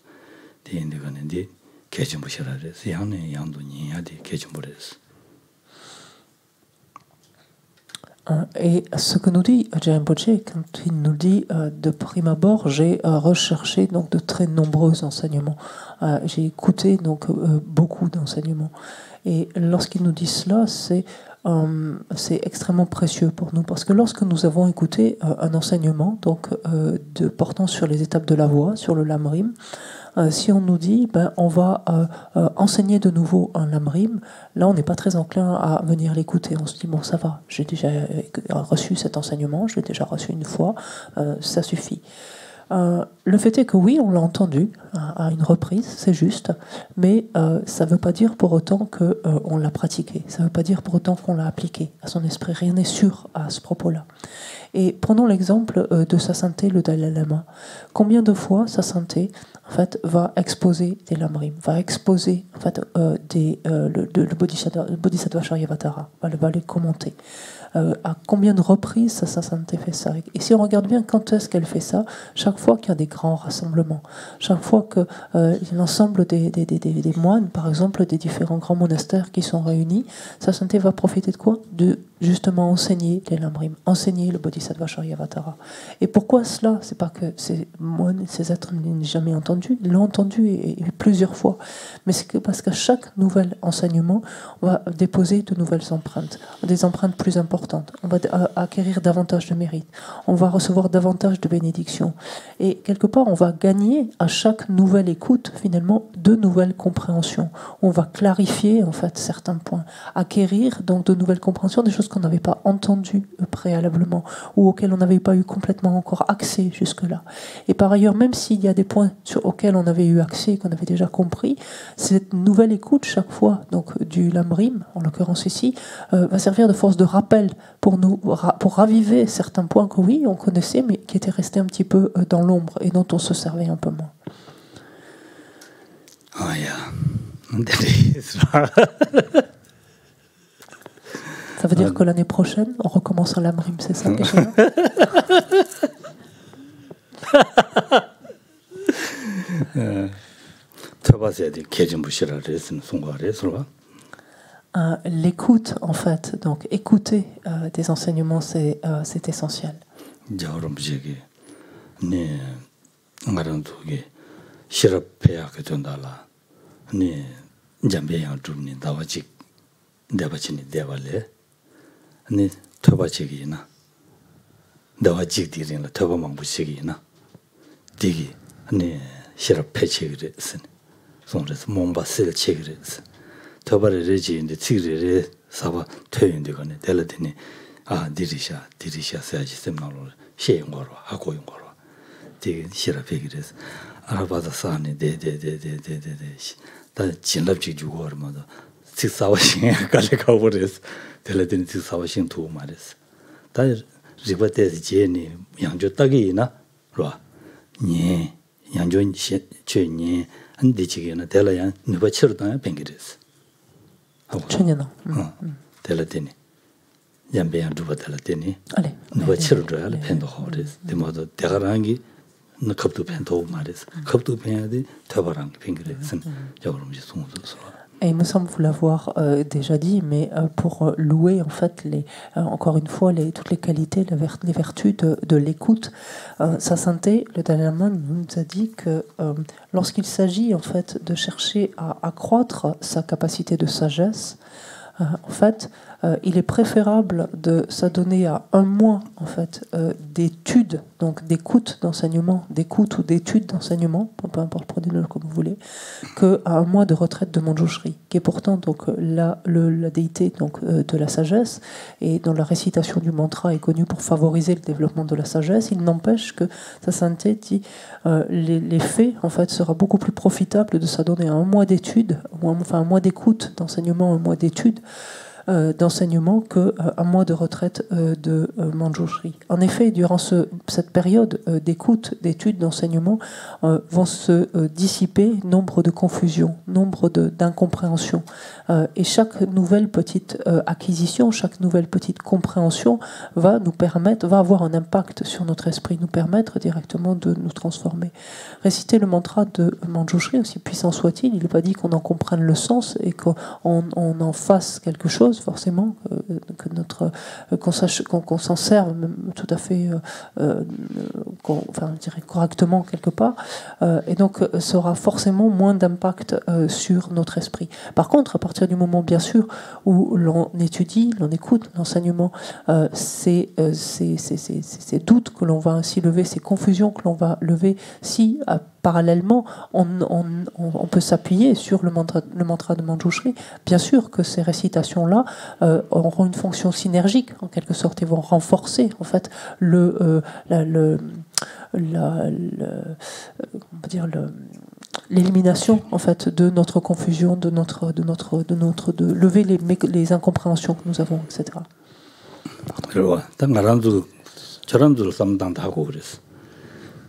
디인데가는디 개좀 무시라레스 양네 양도 니야디 개좀 무레스. Et ce que nous dit Rinpoche, quand il nous dit de prime abord, j'ai recherché donc de très nombreux enseignements, j'ai écouté donc beaucoup d'enseignements. Et lorsqu'il nous dit cela, c'est extrêmement précieux pour nous, parce que lorsque nous avons écouté un enseignement donc portant sur les étapes de la voie, sur le lamrim, si on nous dit on va enseigner de nouveau un lamrim, là on n'est pas très enclin à venir l'écouter. On se dit bon, ça va, j'ai déjà reçu cet enseignement, je l'ai déjà reçu une fois, ça suffit. Le fait est que oui, on l'a entendu à une reprise, c'est juste, mais ça ne veut pas dire pour autant qu'on l'a pratiqué, ça ne veut pas dire pour autant qu'on l'a appliqué à son esprit, rien n'est sûr à ce propos-là. Et prenons l'exemple de Sa Sainteté le Dalai Lama. Combien de fois Sa Sainteté en fait, va exposer des lamrim, va exposer en fait, le Bodhisattva Charyavatara, va les commenter. À combien de reprises Sa Sainteté fait ça? Et si on regarde bien quand est-ce qu'elle fait ça, chaque fois qu'il y a des grands rassemblements, chaque fois que l'ensemble des moines, par exemple, des différents grands monastères qui sont réunis, Sa Sainteté va profiter de quoi? De justement enseigner les lamrim, enseigner le Bodhisattva Charyavatara. Et pourquoi cela? C'est pas que ces moines, ces êtres n'ont jamais entendu, ils l'ont entendu et plusieurs fois, mais c'est parce qu'à chaque nouvel enseignement, on va déposer de nouvelles empreintes, des empreintes plus importantes, on va acquérir davantage de mérite, on va recevoir davantage de bénédictions, et quelque part on va gagner à chaque nouvelle écoute finalement de nouvelles compréhensions, on va clarifier en fait certains points, acquérir donc de nouvelles compréhensions, des choses qu'on n'avait pas entendues préalablement ou auxquelles on n'avait pas eu complètement encore accès jusque-là. Et par ailleurs, même s'il y a des points auxquels on avait eu accès, qu'on avait déjà compris, cette nouvelle écoute chaque fois donc du lamrim, en l'occurrence ici, va servir de force de rappel pour nous, pour raviver certains points que oui, on connaissait, mais qui étaient restés un petit peu dans l'ombre et dont on se servait un peu moins. Oh yeah. Ça veut dire que l'année prochaine, on recommence un lamrim, c'est ça? L'écoute, en fait, donc écouter des enseignements, c'est essentiel. 네 토바치기나 다와직디린라 토바망부시기나 디기 네 시라 패치그레스 손레스 몽바셀 체그레스 토바레 레지인데 치그레 사바 퇴인데거네 델라드니 아 디리샤 사야지 셈나로 시행거로 하고 용거로 디기 시라 패기레스 아라바다 사네 데데데데데데 다 진납지 주고 얼마도 직사와싱에 갈래가 버렸어 텔레드니 직사와싱 두 말했어 다 리바테스 제니 양조 딱이나 로아 니 양조 최니 안디지게나 텔라야 누바치르다 뱅기레스 최년아 텔레드니 양배양 두바텔레드니 누바치르다 펜도 호레스 데모도 대가랑기 컵도 펜도 말했어 컵도 펜야디 터바랑 뱅기레스 저그럼지 송도서. Et il me semble vous l'avoir déjà dit, mais pour louer en fait encore une fois toutes les qualités, les vertus de l'écoute, Sa Sainteté, le Dalai Lama nous a dit que lorsqu'il s'agit en fait de chercher à accroître sa capacité de sagesse, en fait, il est préférable de s'adonner à un mois en fait d'études, donc d'écoute d'enseignement, d'écoute ou d'études d'enseignement, peu importe, prenez-le comme vous voulez, qu'à un mois de retraite de Manjushri, qui est pourtant donc la déité donc de la sagesse et dont la récitation du mantra est connue pour favoriser le développement de la sagesse. Il n'empêche que Sa Sainteté dit l'effet en fait sera beaucoup plus profitable de s'adonner à un mois d'études, enfin un mois d'écoute d'enseignement, un mois d'études, d'enseignement qu'un mois de retraite de Manjushri. En effet, durant cette période d'écoute, d'études, d'enseignement, vont se dissiper nombre de confusions, nombre d'incompréhensions. Et chaque nouvelle petite acquisition, chaque nouvelle petite compréhension va avoir un impact sur notre esprit, nous permettre directement de nous transformer. Réciter le mantra de Manjushri, aussi puissant soit-il, il n'est pas dit qu'on en comprenne le sens et qu'on en fasse quelque chose, forcément, qu'on s'en serve tout à fait, je dirais correctement quelque part, et donc ça aura forcément moins d'impact sur notre esprit. Par contre, à partir du moment, bien sûr, où l'on étudie, l'on écoute l'enseignement, ces doutes que l'on va ainsi lever, ces confusions que l'on va lever, si parallèlement on peut s'appuyer sur le mantra de Manjushri, bien sûr que ces récitations-là auront une fonction synergique en quelque sorte et vont renforcer en fait l'élimination en fait de notre confusion, de lever les incompréhensions que nous avons, etc.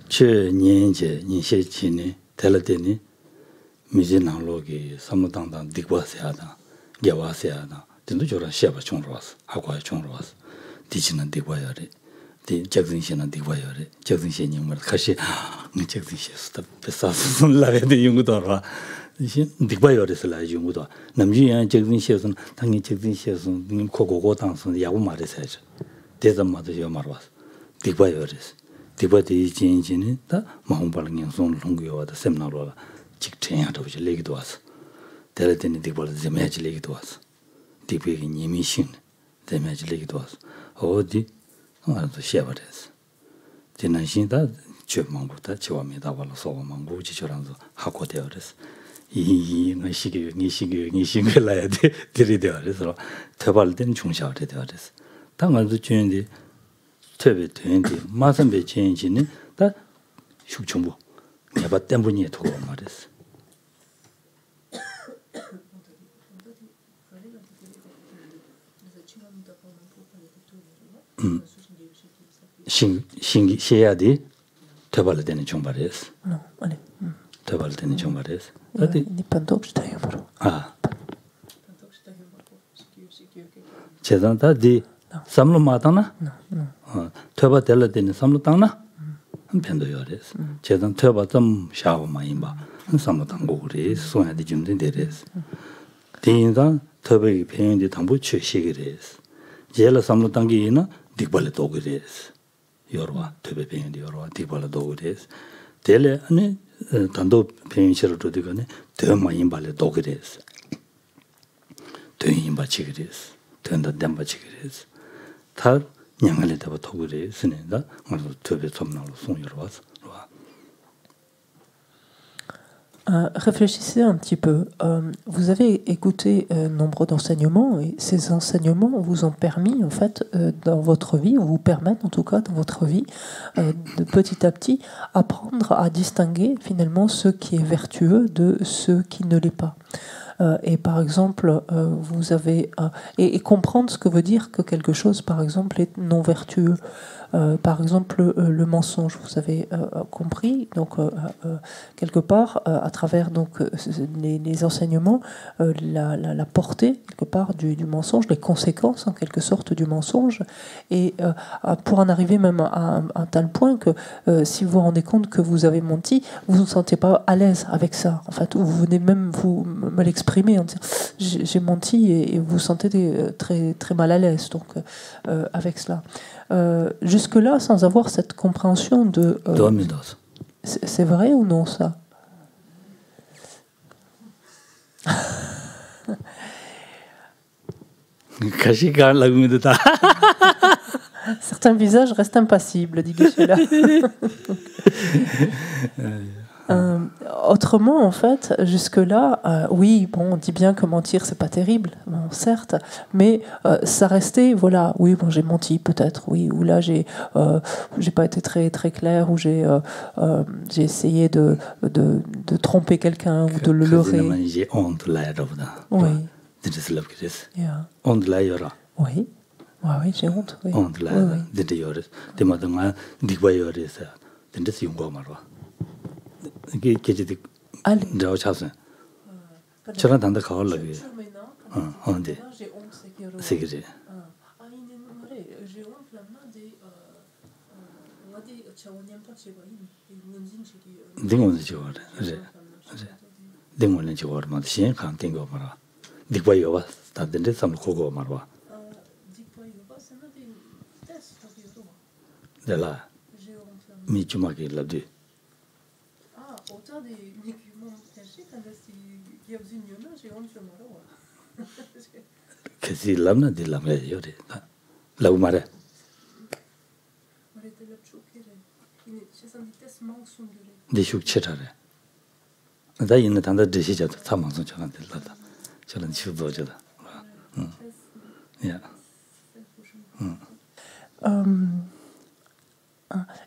제 년제 인셰치니 텔레데니 미진낭로기 삼무당당 디과세하다 개와세하다 진도 저런 시아바 총로와서 하고야 총로와서 디치는 디과야리 디 적진시는 디과야리 적진시니 뭐 같이 네 적진시스다 베사스 라베데 용도라 이신 디과야리스라 용도 남주야 적진시에서는 당연히 적진시에서 님 고고고 당선 야구 말해서야죠 대담마도 요 말와서 디과야리스 디바디 진진이 다 마음발링 손 롱고와다 세미나로라 직전야도 얘기도 왔어. 데레데니 디바를 제매지 얘기도 왔어. 디베기 니미신 제매지 얘기도 왔어. 어디 아도 시아버렸어. 지난신다 주망부터 지와미다 발로 소망부 지처럼서 하고 되어렸어. 이 시기라야 돼. 들이되어서 대발된 중샤를 되어렸어. 당연히 주인데特别 되는데 마선배 체인지는 다 숙청부 내가 때문에 도고 말했어. 신기 해야지 대발을 되는 정말이었어. 아니. 대발을 되는 정말이었어. 어디 니판도 없다요 바로. 제단 다디 삼로 마다나? 퇴바 될라 되는 삼로 땅나? 한 편도 요래서. 제단 퇴바 좀 샤워 많이 봐. 삼로 땅고 그래. 소야디 좀 되래서. 대인단 퇴바의 편인데 담보 취식이래서. 제라 삼로 땅기나 딕발에 도 그래서. 여러와 퇴바 편인데 여러와 딕발에 도 그래서. 델레 아니 단도 편인시로도 되거네. 더 많이 발에 도 그래서. 되인 바치 그래서. 된다 댐바치 그래서. 다 냥알에 다 도그래 쓰는다. 그래서特别 somnalo 송여로 와서. Réfléchissez un petit peu. Vous avez écouté nombre d'enseignements et ces enseignements vous ont permis, en fait, dans votre vie, ou vous permettent en tout cas dans votre vie, de petit à petit apprendre à distinguer finalement ce qui est vertueux de ce qui ne l'est pas. Et par exemple, vous avez et comprendre ce que veut dire que quelque chose, par exemple, est non vertueux. Par exemple, le mensonge, vous avez compris, donc quelque part, à travers donc les enseignements, la portée quelque part du mensonge, les conséquences en quelque sorte du mensonge, et pour en arriver même à un tel point que si vous vous rendez compte que vous avez menti, vous ne vous sentez pas à l'aise avec ça, en fait, ou vous venez même vous me l'exprimer en disant j'ai menti et vous vous sentez très très mal à l'aise donc avec cela. Jusque-là, sans avoir cette compréhension de... c'est vrai ou non, ça? Certains visages restent impassibles, dit Geshe-la. Autrement, en fait, jusque-là, oui, bon, on dit bien que mentir, c'est pas terrible, bon, certes, mais ça restait, voilà, oui, bon, j'ai menti, peut-être, oui, ou là, j'ai pas été très, très clair, ou j'ai essayé de tromper quelqu'un, ou de le leurrer. Oui. Yeah. On de la yora. Oui. Oui, j'ai honte. Oui. On de la de yoris. De madame digwa yoris. De yungo marwa. Keji Allez. de chasen. Chara danda kawal lagi. On de. J'ai honte, c'est que j'ai. J'ai honte là-dedans des Dingon jiwar. Dingon jiwar ma shin kan dingo mara. Digwa yoba ta de sam kogo marwa. De la. Mi chuma ki la de. Ah, autant des médicaments cachés quand il y a besoin de j'ai honte de moi. Kasi lamna de lamna yore. La umare. De shuk chirare. Da yin da da de shi ja ta ma so chana de la da. Chana chu do ja da. Yeah.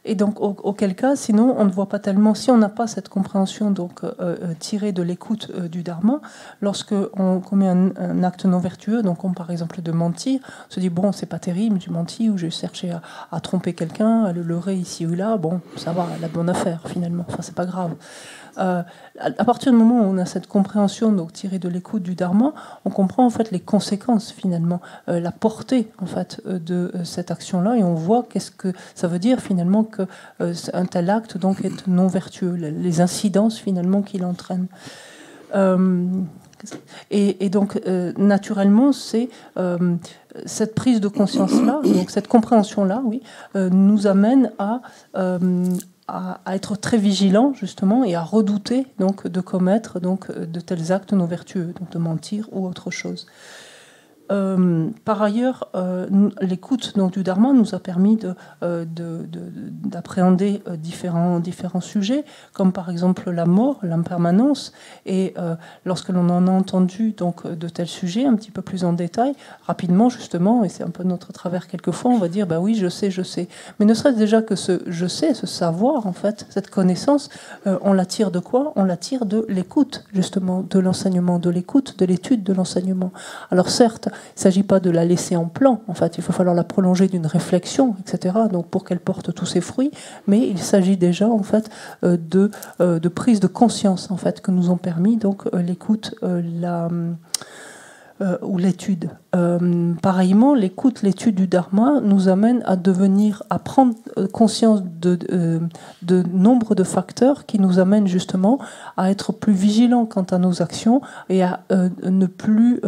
Et donc, auquel cas, sinon, on ne voit pas tellement, si on n'a pas cette compréhension donc tirée de l'écoute du dharma, lorsque on commet un acte non vertueux, donc comme par exemple de mentir, on se dit bon, c'est pas terrible, j'ai menti ou j'ai cherché à tromper quelqu'un, à le leurrer ici ou là, bon, ça va, la bonne affaire finalement, enfin c'est pas grave. À partir du moment où on a cette compréhension donc tirée de l'écoute du dharma, on comprend en fait les conséquences finalement, la portée en fait de cette action-là, et on voit qu'est-ce que ça veut dire finalement que un tel acte donc est non vertueux, les incidences finalement qu'il entraîne. Et donc naturellement, c'est cette prise de conscience-là, donc cette compréhension-là, oui, nous amène à être très vigilant justement et à redouter donc de commettre donc de tels actes non vertueux, donc de mentir ou autre chose. Par ailleurs, l'écoute donc, du Dharma nous a permis d'appréhender différents sujets, comme par exemple la mort, l'impermanence. Et lorsque l'on en a entendu donc, de tels sujets un petit peu plus en détail, rapidement justement, et c'est un peu notre travers quelquefois, on va dire bah oui, je sais. Mais ne serait-ce déjà que ce je sais, ce savoir en fait, cette connaissance, on la tire de quoi? On la tire de l'écoute justement, de l'enseignement, de l'écoute, de l'étude de l'enseignement. Alors certes, il ne s'agit pas de la laisser en plan, en fait, il faut falloir la prolonger d'une réflexion, etc., donc pour qu'elle porte tous ses fruits, mais il s'agit déjà, en fait, de prise de conscience, en fait, que nous ont permis, donc, l'écoute, ou l'étude. Pareillement, l'écoute, l'étude du Dharma nous amène à prendre conscience de nombre de facteurs qui nous amènent justement à être plus vigilants quant à nos actions et à ne plus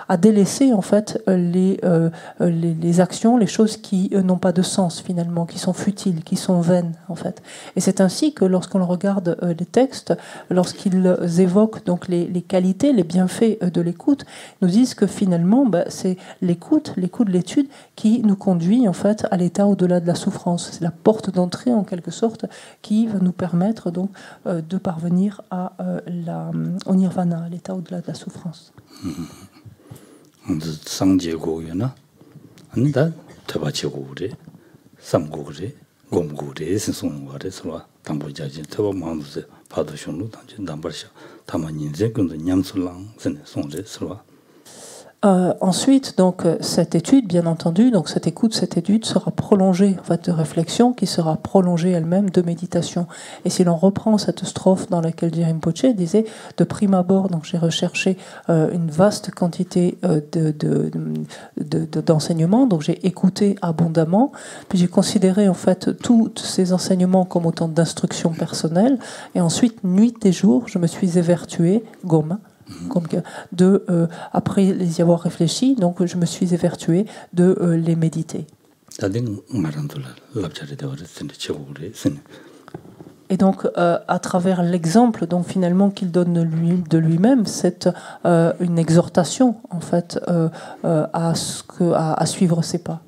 à délaisser en fait les actions, les choses qui n'ont pas de sens finalement, qui sont futiles, qui sont vaines en fait. Et c'est ainsi que lorsqu'on regarde les textes, lorsqu'ils évoquent donc les qualités, les bienfaits de l'écoute, nous disent que finalement c'est l'écoute, l'étude qui nous conduit en fait à l'état au-delà de la souffrance. C'est la porte d'entrée en quelque sorte qui va nous permettre donc de parvenir au nirvana, à l'état au-delà de la souffrance. Ensuite, donc, cette étude, bien entendu, donc cette écoute, cette étude sera prolongée en fait, de réflexion, qui sera prolongée elle-même de méditation. Et si l'on reprend cette strophe dans laquelle J. Rinpoche disait, de prime abord, donc j'ai recherché une vaste quantité d'enseignements, donc j'ai écouté abondamment, puis j'ai considéré en fait tous ces enseignements comme autant d'instructions personnelles, et ensuite, nuit et jour, je me suis évertué, Goma, après les y avoir réfléchi, donc je me suis évertué de les méditer. Et donc, à travers l'exemple, donc finalement qu'il donne de lui-même, c'est une exhortation en fait à suivre ses pas.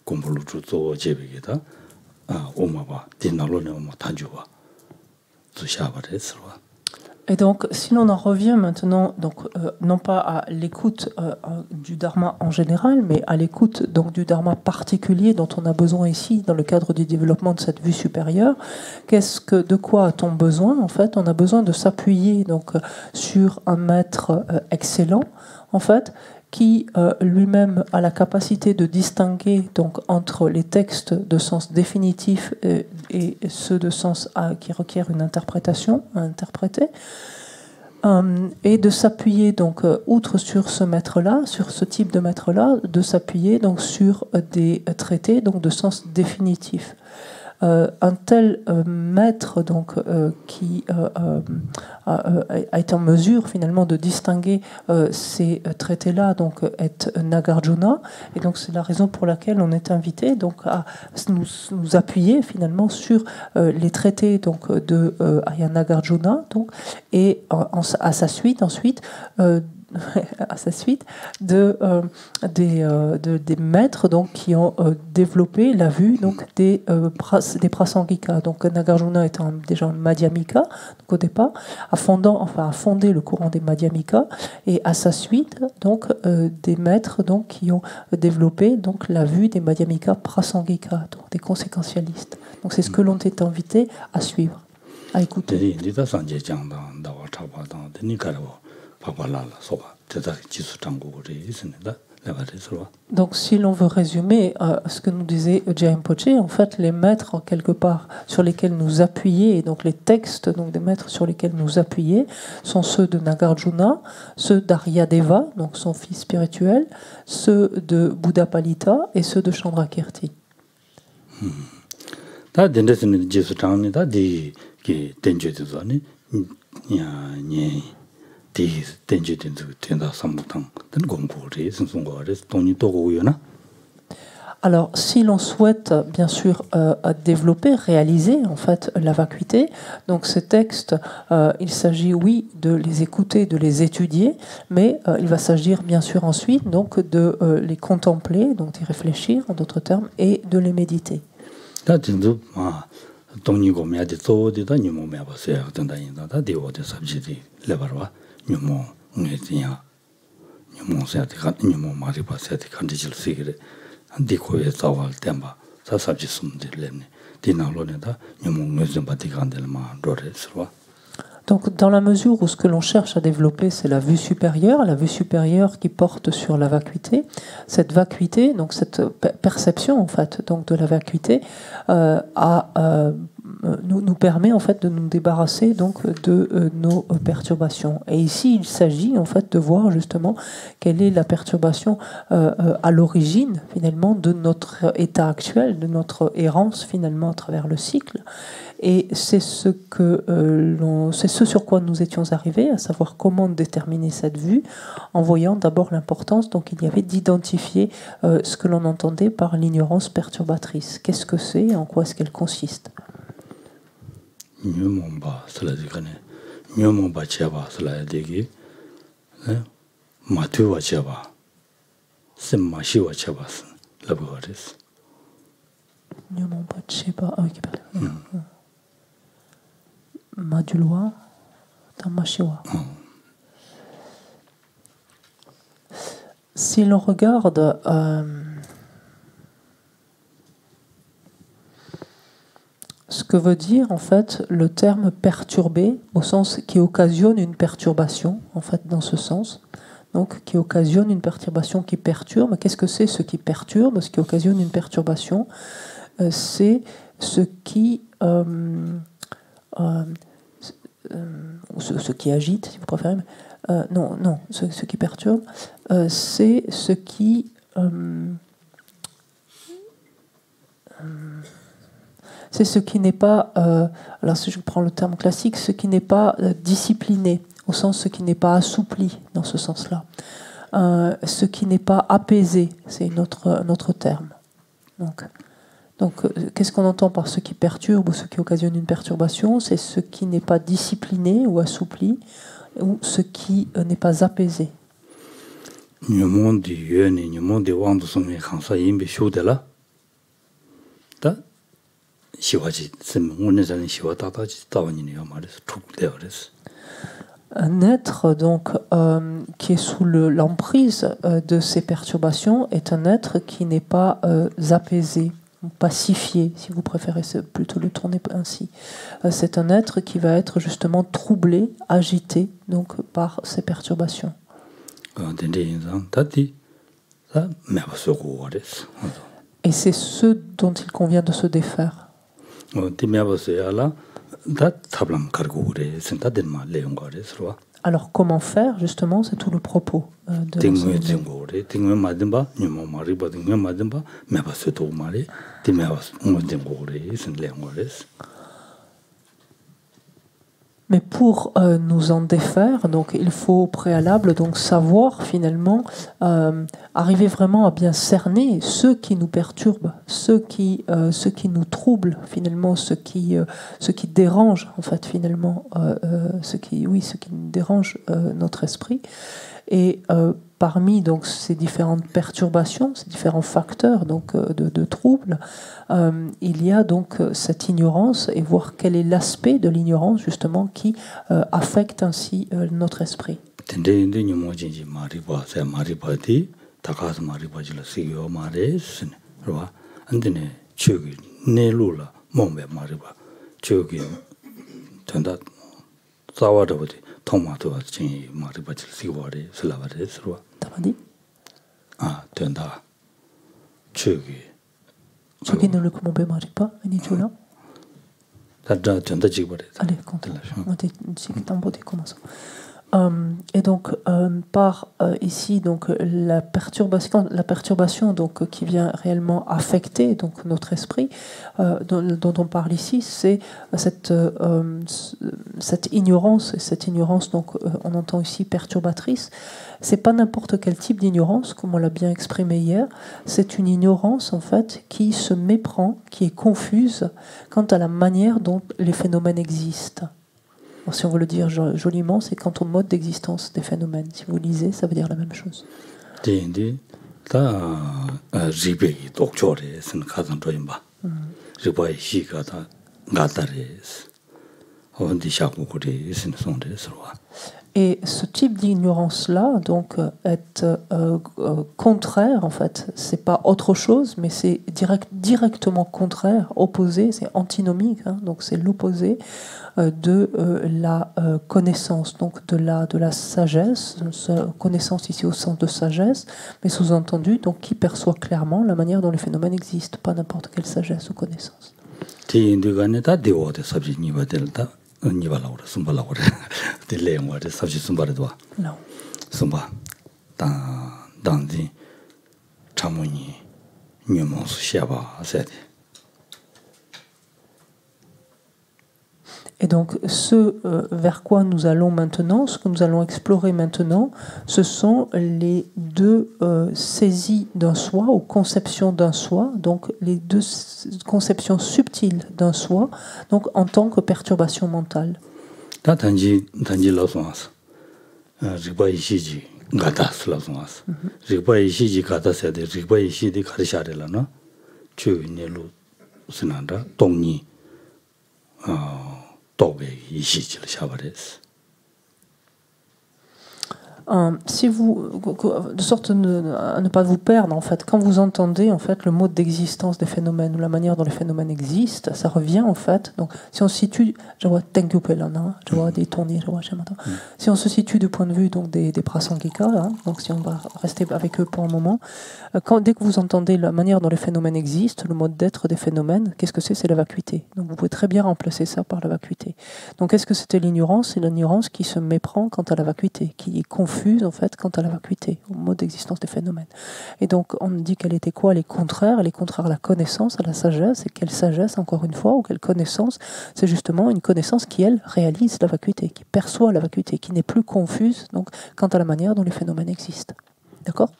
공부를 주도 제비게다 오마바 디나로네 오마 탄주와 주샤바레스와. Et donc, si l'on en revient maintenant, donc, non pas à l'écoute du dharma en général, mais à l'écoute donc du dharma particulier dont on a besoin ici dans le cadre du développement de cette vue supérieure, de quoi a-t-on besoin? En fait, on a besoin de s'appuyer donc sur un maître excellent, en fait, qui lui-même a la capacité de distinguer donc entre les textes de sens définitif et ceux de sens qui requièrent une interprétation à interpréter, et de s'appuyer donc outre sur ce maître-là, sur ce type de maître-là, de s'appuyer donc sur des traités donc de sens définitif. Un tel maître donc, qui a été en mesure finalement de distinguer ces traités-là donc, est Nagarjuna, et donc c'est la raison pour laquelle on est invité donc, à nous appuyer finalement sur les traités donc, de Aya Nagarjuna donc, et à sa suite ensuite des maîtres donc, qui ont développé la vue donc, des Prasangika. Donc Nagarjuna étant déjà un Madhyamika donc, au départ, a fondé le courant des Madhyamika, et à sa suite donc, des maîtres donc, qui ont développé donc, la vue des Madhyamika Prasangika, donc des conséquentialistes. Donc c'est ce que l'on est invité à suivre, à écouter. Donc, si l'on veut résumer ce que nous disait Jayampoche, en fait, les maîtres, quelque part, sur lesquels nous appuyer, et donc les textes donc, des maîtres sur lesquels nous appuyer, sont ceux de Nagarjuna, ceux d'Aryadeva, donc son fils spirituel, ceux de Buddhapalita et ceux de Chandrakirti. Alors, si l'on souhaite bien sûr développer, réaliser en fait la vacuité, donc ces textes, il s'agit oui de les écouter, de les étudier, mais il va s'agir bien sûr ensuite donc de les contempler, donc d'y réfléchir en d'autres termes, et de les méditer. Donc, dans la mesure où ce que l'on cherche à développer, c'est la vue supérieure qui porte sur la vacuité, cette vacuité, donc cette perception en fait, donc de la vacuité, nous permet en fait de nous débarrasser donc de nos perturbations. Et ici, il s'agit en fait de voir justement quelle est la perturbation à l'origine finalement de notre état actuel, de notre errance finalement à travers le cycle. Et c'est ce sur quoi nous étions arrivés, à savoir comment déterminer cette vue, en voyant d'abord l'importance donc il y avait d'identifier ce que l'on entendait par l'ignorance perturbatrice. Qu'est-ce que c'est et en quoi est-ce qu'elle consiste? Madulwa Tamashiwa. Si l'on regarde ce que veut dire en fait le terme perturber, au sens qui occasionne une perturbation, en fait dans ce sens, donc qui occasionne une perturbation qui perturbe. Qu'est-ce que c'est ce qui perturbe, ce qui occasionne une perturbation? C'est ce qui ce qui agite, si vous préférez. Ce qui perturbe, c'est ce qui n'est pas, alors si je prends le terme classique, ce qui n'est pas discipliné, au sens ce qui n'est pas assoupli dans ce sens-là. Ce qui n'est pas apaisé, c'est un autre terme. Donc, qu'est-ce qu'on entend par ce qui perturbe ou ce qui occasionne une perturbation? C'est ce qui n'est pas discipliné ou assoupli, ou ce qui n'est pas apaisé. 다 시와지 오늘자는 시와 다다지 다원이네요 말해서 툭대요 그래서 Un être donc qui est sous l'emprise de ces perturbations est un être qui n'est pas apaisé, pacifié, si vous préférez plutôt le tourner ainsi. C'est un être qui va être justement troublé, agité donc par ces perturbations. Et c'est ce dont il convient de se défaire. Alors comment faire justement, c'est tout le propos de l'enseignement. Mais pour nous en défaire, donc il faut au préalable donc savoir finalement arriver vraiment à bien cerner ce qui nous perturbe, ce qui nous trouble finalement, ce qui dérange en fait finalement, ce qui nous dérange notre esprit. Et parmi donc ces différentes perturbations, ces différents facteurs donc de troubles, il y a donc cette ignorance et voir quel est l'aspect de l'ignorance justement qui affecte ainsi notre esprit. 저기 늘로 몸에 말이 봐 아니 줄라 allez continue on dit commence. Et donc par ici donc la perturbation donc qui vient réellement affecter donc notre esprit dont on parle ici, c'est cette ignorance, et cette ignorance donc on entend ici perturbatrice. C'est pas n'importe quel type d'ignorance, comme on l'a bien exprimé hier. C'est une ignorance en fait qui se méprend, qui est confuse quant à la manière dont les phénomènes existent. Alors, si on veut le dire joliment, c'est quant au mode d'existence des phénomènes. Si vous lisez, ça veut dire la même chose. Et ce type d'ignorance-là, donc, est contraire, en fait. C'est pas autre chose, mais c'est directement contraire, opposé, c'est antinomique, hein, donc c'est l'opposé de la connaissance, donc de la sagesse, connaissance ici au sens de sagesse, mais sous-entendu, donc qui perçoit clairement la manière dont les phénomènes existent, pas n'importe quelle sagesse ou connaissance. Et donc, ce vers quoi nous allons maintenant, ce que nous allons explorer maintenant, ce sont les deux saisies d'un soi ou conceptions d'un soi, donc les deux conceptions subtiles d'un soi, donc en tant que perturbation mentale. Si vous, de sorte à ne pas vous perdre en fait, quand vous entendez en fait le mode d'existence des phénomènes ou la manière dont les phénomènes existent, ça revient en fait. Donc, si on se situe, je vois je vois des tourniers, si on se situe du point de vue donc des prasangika, hein, donc si on va rester avec eux pour un moment, dès que vous entendez la manière dont les phénomènes existent, le mode d'être des phénomènes, qu'est-ce que c'est? C'est la vacuité. Donc, vous pouvez très bien remplacer ça par la vacuité. Donc, est-ce que c'était l'ignorance? C'est l'ignorance qui se méprend quant à la vacuité, qui est confuse en fait quant à la vacuité, au mode d'existence des phénomènes. Et donc on dit qu'elle était quoi? Elle est contraire à la connaissance, à la sagesse. Et quelle sagesse encore une fois, ou quelle connaissance? C'est justement une connaissance qui elle réalise la vacuité, qui perçoit la vacuité, qui n'est plus confuse donc quant à la manière dont les phénomènes existent. D'accord?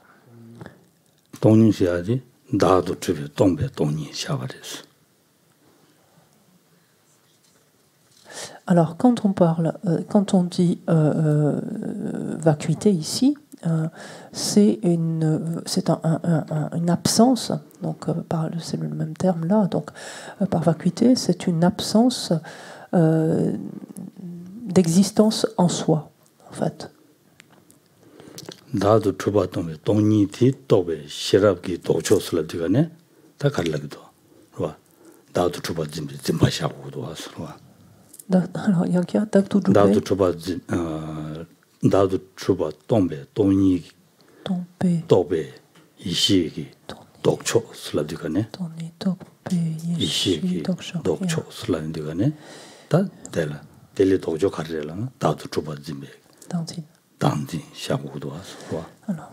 Alors, quand on dit vacuité ici, c'est une absence, donc c'est le même terme là, donc par vacuité, c'est une absence d'existence en soi, en fait. 다도 주바도면 동니 뒤도베 시랍기 도초슬라디가네 다 갈라기도 와 다도 주바진 짐바샤고도 와서와 Alors yankia dato 다도 주바 다도 주바 동베 동니 tombe 도베 이시기 도초슬라디가네 toni tope 이시기 도초슬라디가네 다 델라 델리 도조 가르래라 다도 주바진베 dantin. 당진 샤고도 와서 Alors,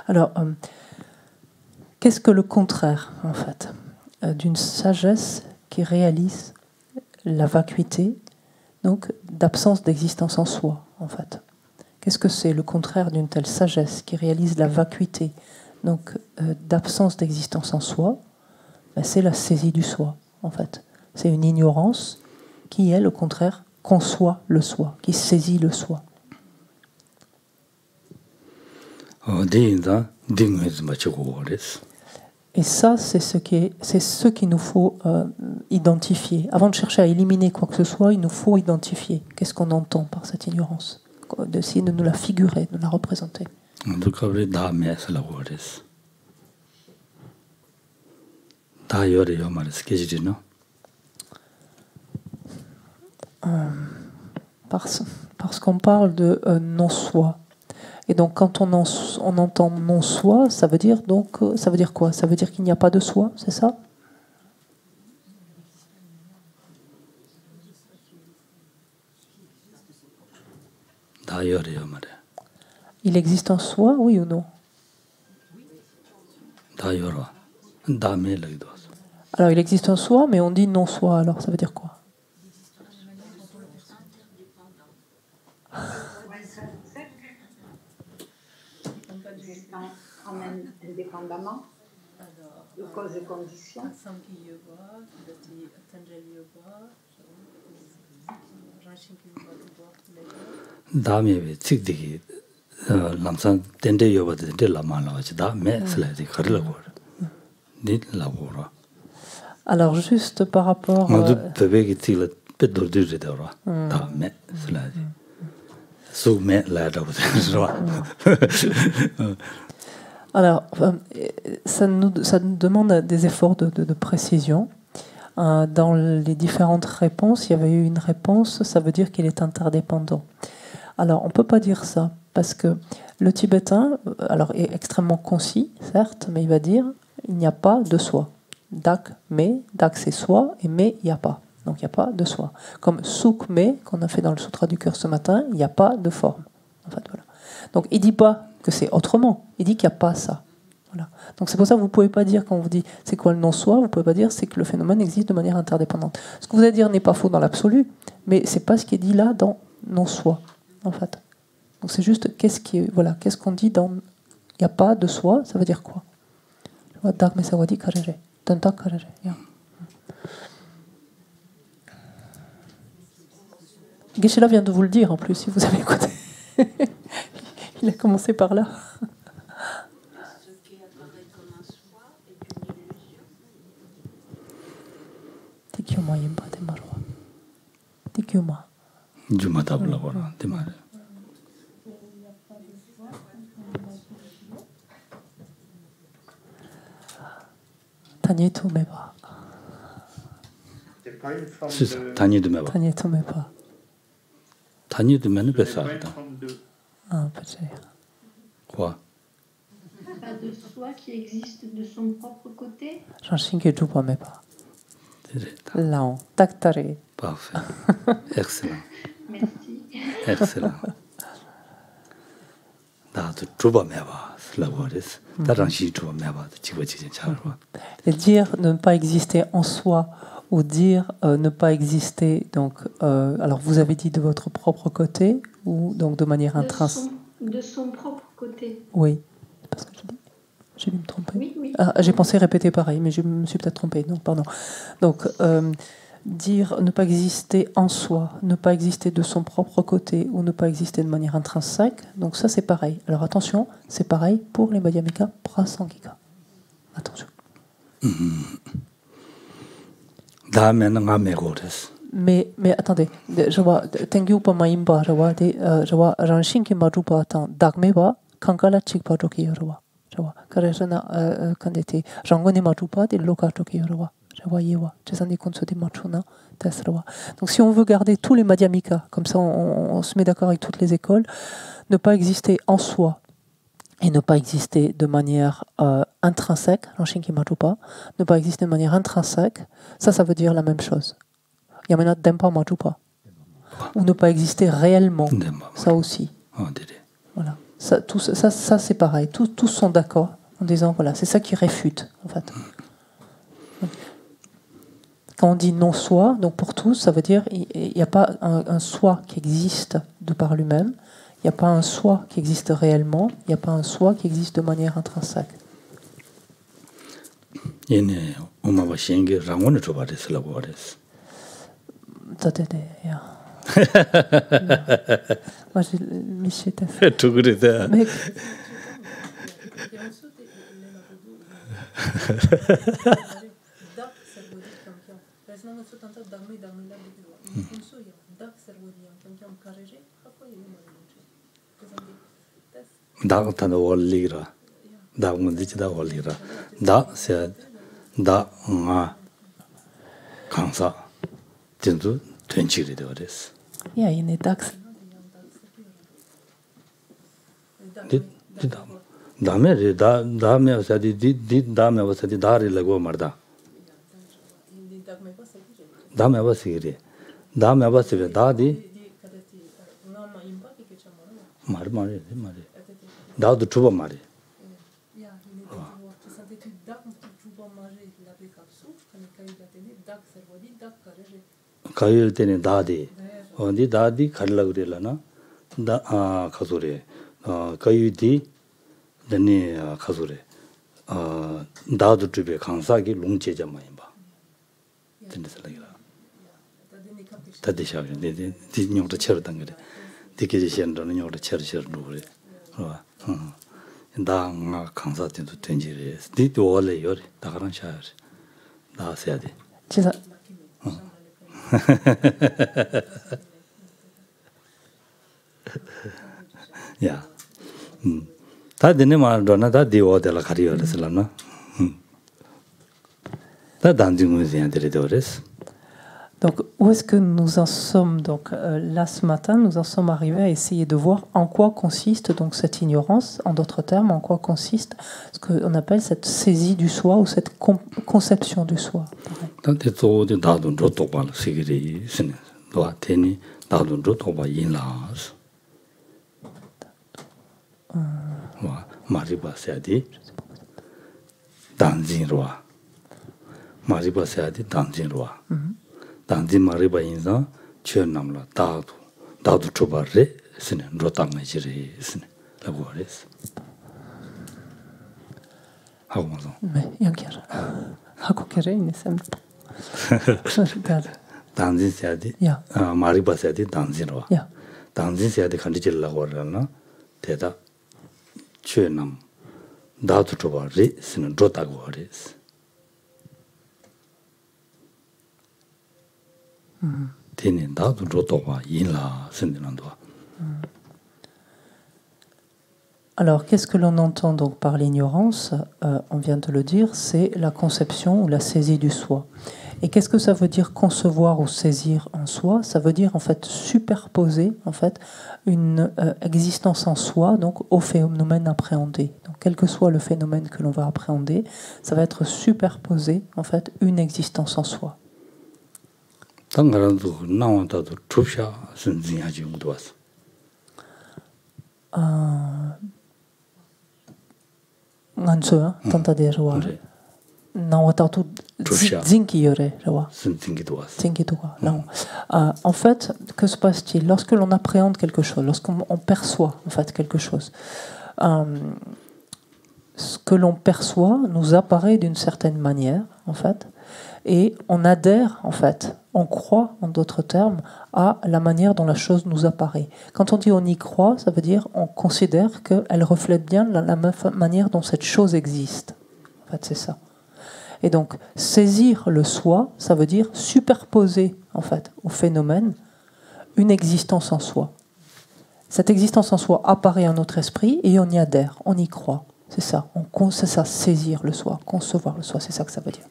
alors qu'est-ce que le contraire, en fait, d'une sagesse qui réalise la vacuité, donc d'absence d'existence en soi, en fait? Qu'est-ce que c'est le contraire d'une telle sagesse qui réalise la vacuité, donc d'absence d'existence en soi? Ben, c'est la saisie du soi, en fait. C'est une ignorance qui, elle, au contraire, conçoit le soi, qui saisit le soi. Et ça, c'est ce qu'il nous faut identifier. Avant de chercher à éliminer quoi que ce soit, il nous faut identifier qu'est-ce qu'on entend par cette ignorance, d'essayer de nous la figurer, de la représenter. Parce qu'on parle de non-soi. Et donc, quand on entend non-soi, ça veut dire quoi? Ça veut dire qu'il n'y a pas de soi, c'est ça? Il existe un soi, oui ou non? Alors, il existe un soi, mais on dit non-soi, alors ça veut dire quoi? Indépendamment de causes et conditions. Alors juste par rapport alors, ça nous demande des efforts de précision. Dans les différentes réponses, il y avait eu une réponse, ça veut dire qu'il est interdépendant. Alors, on ne peut pas dire ça, parce que le tibétain est extrêmement concis, certes, mais il va dire il n'y a pas de soi. Dak, mais, dak c'est soi, et mais, il n'y a pas. Donc, il n'y a pas de soi. Comme souk, mais, qu'on a fait dans le Sutra du cœur ce matin, il n'y a pas de forme. En fait, voilà. Donc, il ne dit pas que c'est autrement. Il dit qu'il n'y a pas ça. Voilà. Donc c'est pour ça que vous ne pouvez pas dire, quand on vous dit c'est quoi le non-soi, vous ne pouvez pas dire c'est que le phénomène existe de manière interdépendante. Ce que vous allez dire n'est pas faux dans l'absolu, mais ce n'est pas ce qui est dit là dans non-soi, en fait. Donc c'est juste qu'est-ce qu'on dit dans il n'y a pas de soi, ça veut dire quoi? Geshe-la vient de vous le dire en plus, si vous avez écouté. Il a commencé par là. Ce qui apparaît comme un soi est une illusion. Tikyo-ma yimba de marwa. Tikyo-ma. Juma tabla wala, demare. Tanyeto meba. C'est pas une forme C'est ça, de... tanyeto meba. Tanyeto meba. Tanyeto meba C'est pas une besarda. forme de... Ah, peut-être. Quoi? Pas de soi qui existe de son propre côté. Janshinke juba meba. Diretta. Lao. Taktare. Parfait. Excellent. Merci. Excellent. 나도 주바 매봐. 슬라고레스. 다랑시 주바 매봐. 지고지진 잘봐. Et dire ne pas exister en soi ou dire ne pas exister, donc, alors vous avez dit de votre propre côté ou donc de manière intrinsèque. De son propre côté. Oui, c'est pas ce que je dis. J'ai dû me tromper. Oui, oui. Ah, j'ai pensé répéter pareil, mais je me suis peut-être trompée. Non, pardon. Donc, dire ne pas exister en soi, ne pas exister de son propre côté ou ne pas exister de manière intrinsèque, donc ça c'est pareil. Alors attention, c'est pareil pour les Madhyamika Prasangika. Attention. Mais attendez, je vois, Tengu Pamaimba, je vois, Ranshinki Marupa, Dagmeba, Kankala Chikpa Joki Yorwa. Je vois, Karajana Kandeti, Rangoni Marupa, de Loka Joki Yorwa. Je vois Yewa, Chesandi Konso de Machuna, Tesrawa. Donc si on veut garder tous les Madhyamika, comme ça on se met d'accord avec toutes les écoles, ne pas exister en soi et ne pas exister de manière intrinsèque, Ranshinki Marupa, ne pas exister de manière intrinsèque, ça veut dire la même chose. Yamena Dempa Majupa. Ou ne pas exister réellement. Ça aussi. Voilà. Ça c'est pareil. Tous sont d'accord en disant voilà, c'est ça qui réfute en fait. Quand on dit non-soi, donc pour tous, ça veut dire il n'y a pas un soi qui existe de par lui-même, il n'y a pas un soi qui existe réellement, il n'y a pas un soi qui existe de manière intrinsèque. Moi j'ai Miché Mais il est dax. Kayul tene dadi, ondi dadi karlagurela na, da kazure, kayu di, dani kazure, dadu tube kansagi lungche jamayimba. Tene salagira. Tadi shabi, di nyokta chero tangare, di keje shendro na nyokta chero nukure, da nga kansa tendo tenjire, di wale yore, da karan shayare, da sayade. Yeah. Ta dine ma dona ta diwa de la kariyo resla. Ta danjing musien de redores. Donc, où est-ce que nous en sommes? Donc, là, ce matin, nous en sommes arrivés à essayer de voir en quoi consiste donc cette ignorance, en d'autres termes, en quoi consiste ce qu'on appelle cette saisie du soi ou cette conception du soi. Danzi mariba inza che namla dadu chubare sine rotanga jiri sine labores hagomazo mais yankar hakokere ne sem danzi seadi mariba seadi danzi ro danzi seadi khandi jilla gorana teda che nam dadu chubare sine rotanga gores. Alors, qu'est-ce que l'on entend donc par l'ignorance? On vient de le dire, c'est la conception ou la saisie du soi. Et qu'est-ce que ça veut dire concevoir ou saisir en soi? Ça veut dire en fait superposer en fait une existence en soi donc au phénomène appréhendé. Donc, quel que soit le phénomène que l'on va appréhender, ça va être superposer en fait une existence en soi. En fait, que se passe-t-il lorsque l'on appréhende quelque chose, lorsqu'on perçoit en fait quelque chose? ce que l'on perçoit nous apparaît d'une certaine manière, en fait, et on adhère, en fait, on croit, en d'autres termes, à la manière dont la chose nous apparaît. Quand on dit on y croit, ça veut dire on considère qu'elle reflète bien la manière dont cette chose existe. En fait, c'est ça. Et donc, saisir le soi, ça veut dire superposer, en fait, au phénomène une existence en soi. Cette existence en soi apparaît à notre esprit et on y adhère, on y croit. C'est ça, c'est ça, saisir le soi, concevoir le soi, c'est ça que ça veut dire.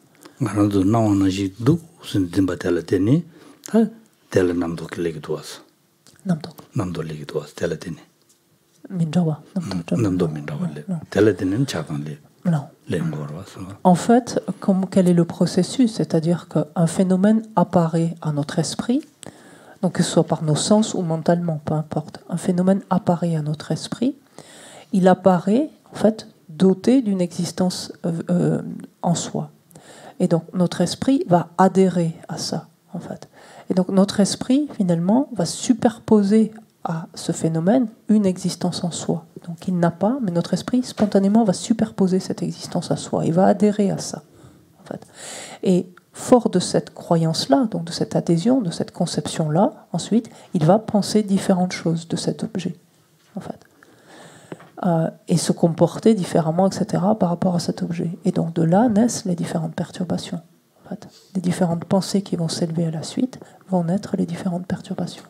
En fait, quel est le processus? C'est-à-dire qu'un phénomène apparaît à notre esprit, donc que ce soit par nos sens ou mentalement, peu importe. Un phénomène apparaît à notre esprit. Il apparaît, en fait, doté d'une existence en soi. Et donc, notre esprit va adhérer à ça, en fait. Et donc, notre esprit, finalement, va superposer à ce phénomène une existence en soi. Donc, il n'a pas, mais notre esprit, spontanément, va superposer cette existence à soi. Il va adhérer à ça, en fait. Et fort de cette croyance-là, donc de cette adhésion, de cette conception-là, ensuite, il va penser différentes choses de cet objet, en fait. Et se comporter différemment, etc., par rapport à cet objet. Et donc de là naissent les différentes perturbations. En fait. Les différentes pensées qui vont s'élever à la suite vont naître les différentes perturbations.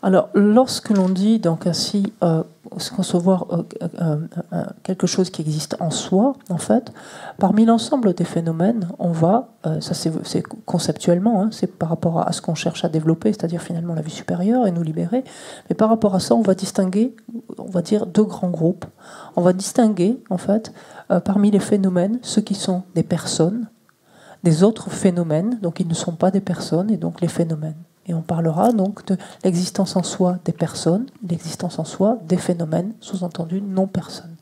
Alors, lorsque l'on dit donc ainsi concevoir quelque chose qui existe en soi, en fait, parmi l'ensemble des phénomènes, on va, ça c'est conceptuellement, hein, c'est par rapport à ce qu'on cherche à développer, c'est-à-dire finalement la vie supérieure et nous libérer, mais par rapport à ça, on va distinguer, on va dire, deux grands groupes. On va distinguer, en fait, parmi les phénomènes, ceux qui sont des personnes, des autres phénomènes, donc ils ne sont pas des personnes, et donc les phénomènes. Et on parlera donc de l'existence en soi des personnes, l'existence en soi des phénomènes, sous-entendu non-personnes.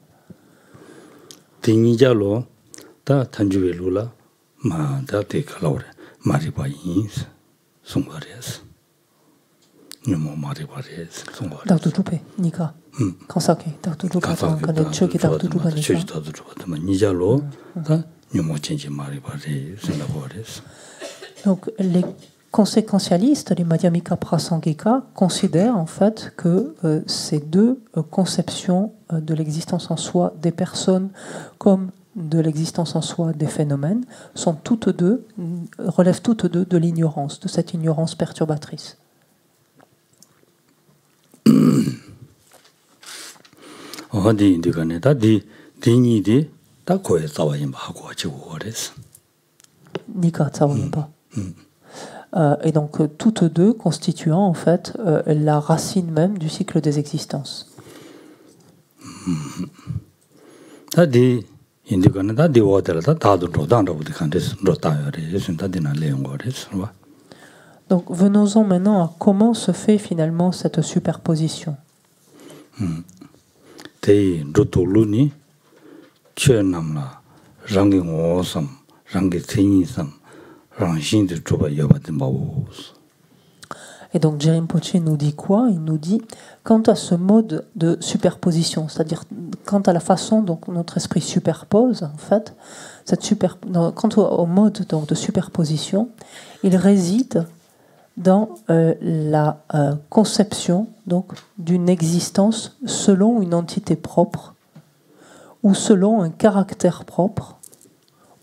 Donc les conséquentialistes, les Madhyamika Prasangika, considèrent en fait que ces deux conceptions de l'existence en soi des personnes comme de l'existence en soi des phénomènes sont relèvent toutes deux de l'ignorance, de cette ignorance perturbatrice. Nika Tsawayimpa. Et donc toutes deux constituant en fait la racine même du cycle des existences. Donc venons-en maintenant à comment se fait finalement cette superposition. Et donc Rinpoche nous dit quoi? Il nous dit, quant à ce mode de superposition, c'est-à-dire quant à la façon dont notre esprit superpose, en fait, quant au mode donc, de superposition, il réside dans la conception donc, d'une existence selon une entité propre, ou selon un caractère propre,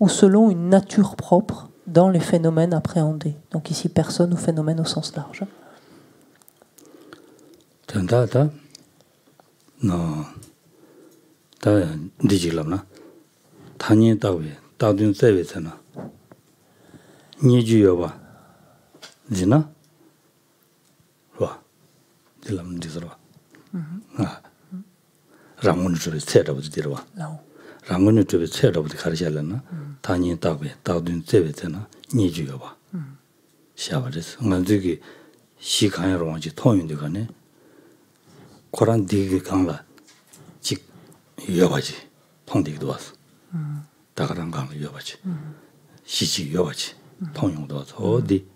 ou selon une nature propre, dans les phénomènes appréhendés. Donc ici, personne ou phénomène au sens large. 랑군이 쪽에 체라부터 가르쳐야려나 단위 답에 다든 제베잖아 니주가 봐 샤바레스 만들기 시간으로 먼저 통인데 가네 코란 디게 강라 직 여바지 통되기도 왔어 다가랑 강을 여바지. 시지 여바지. 통용도 어디.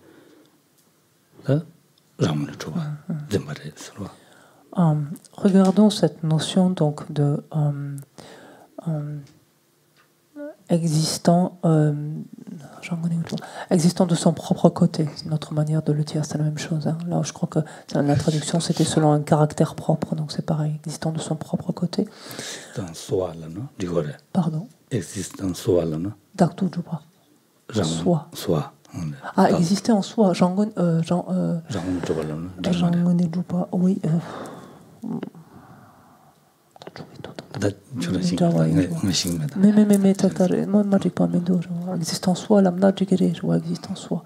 라문을 줘봐. zembar했어. Regardons cette notion donc de existant, existant de son propre côté. C'est notre manière de le dire, c'est la même chose. Hein. Là, je crois que la traduction c'était selon un caractère propre, donc c'est pareil, existant de son propre côté. Pardon. Existant soi là, non? Soi. Soi. Ah, exister en soi. Oui. Mais tatare moi maji pa mendo existe en soi l'amna jigere existe en soi.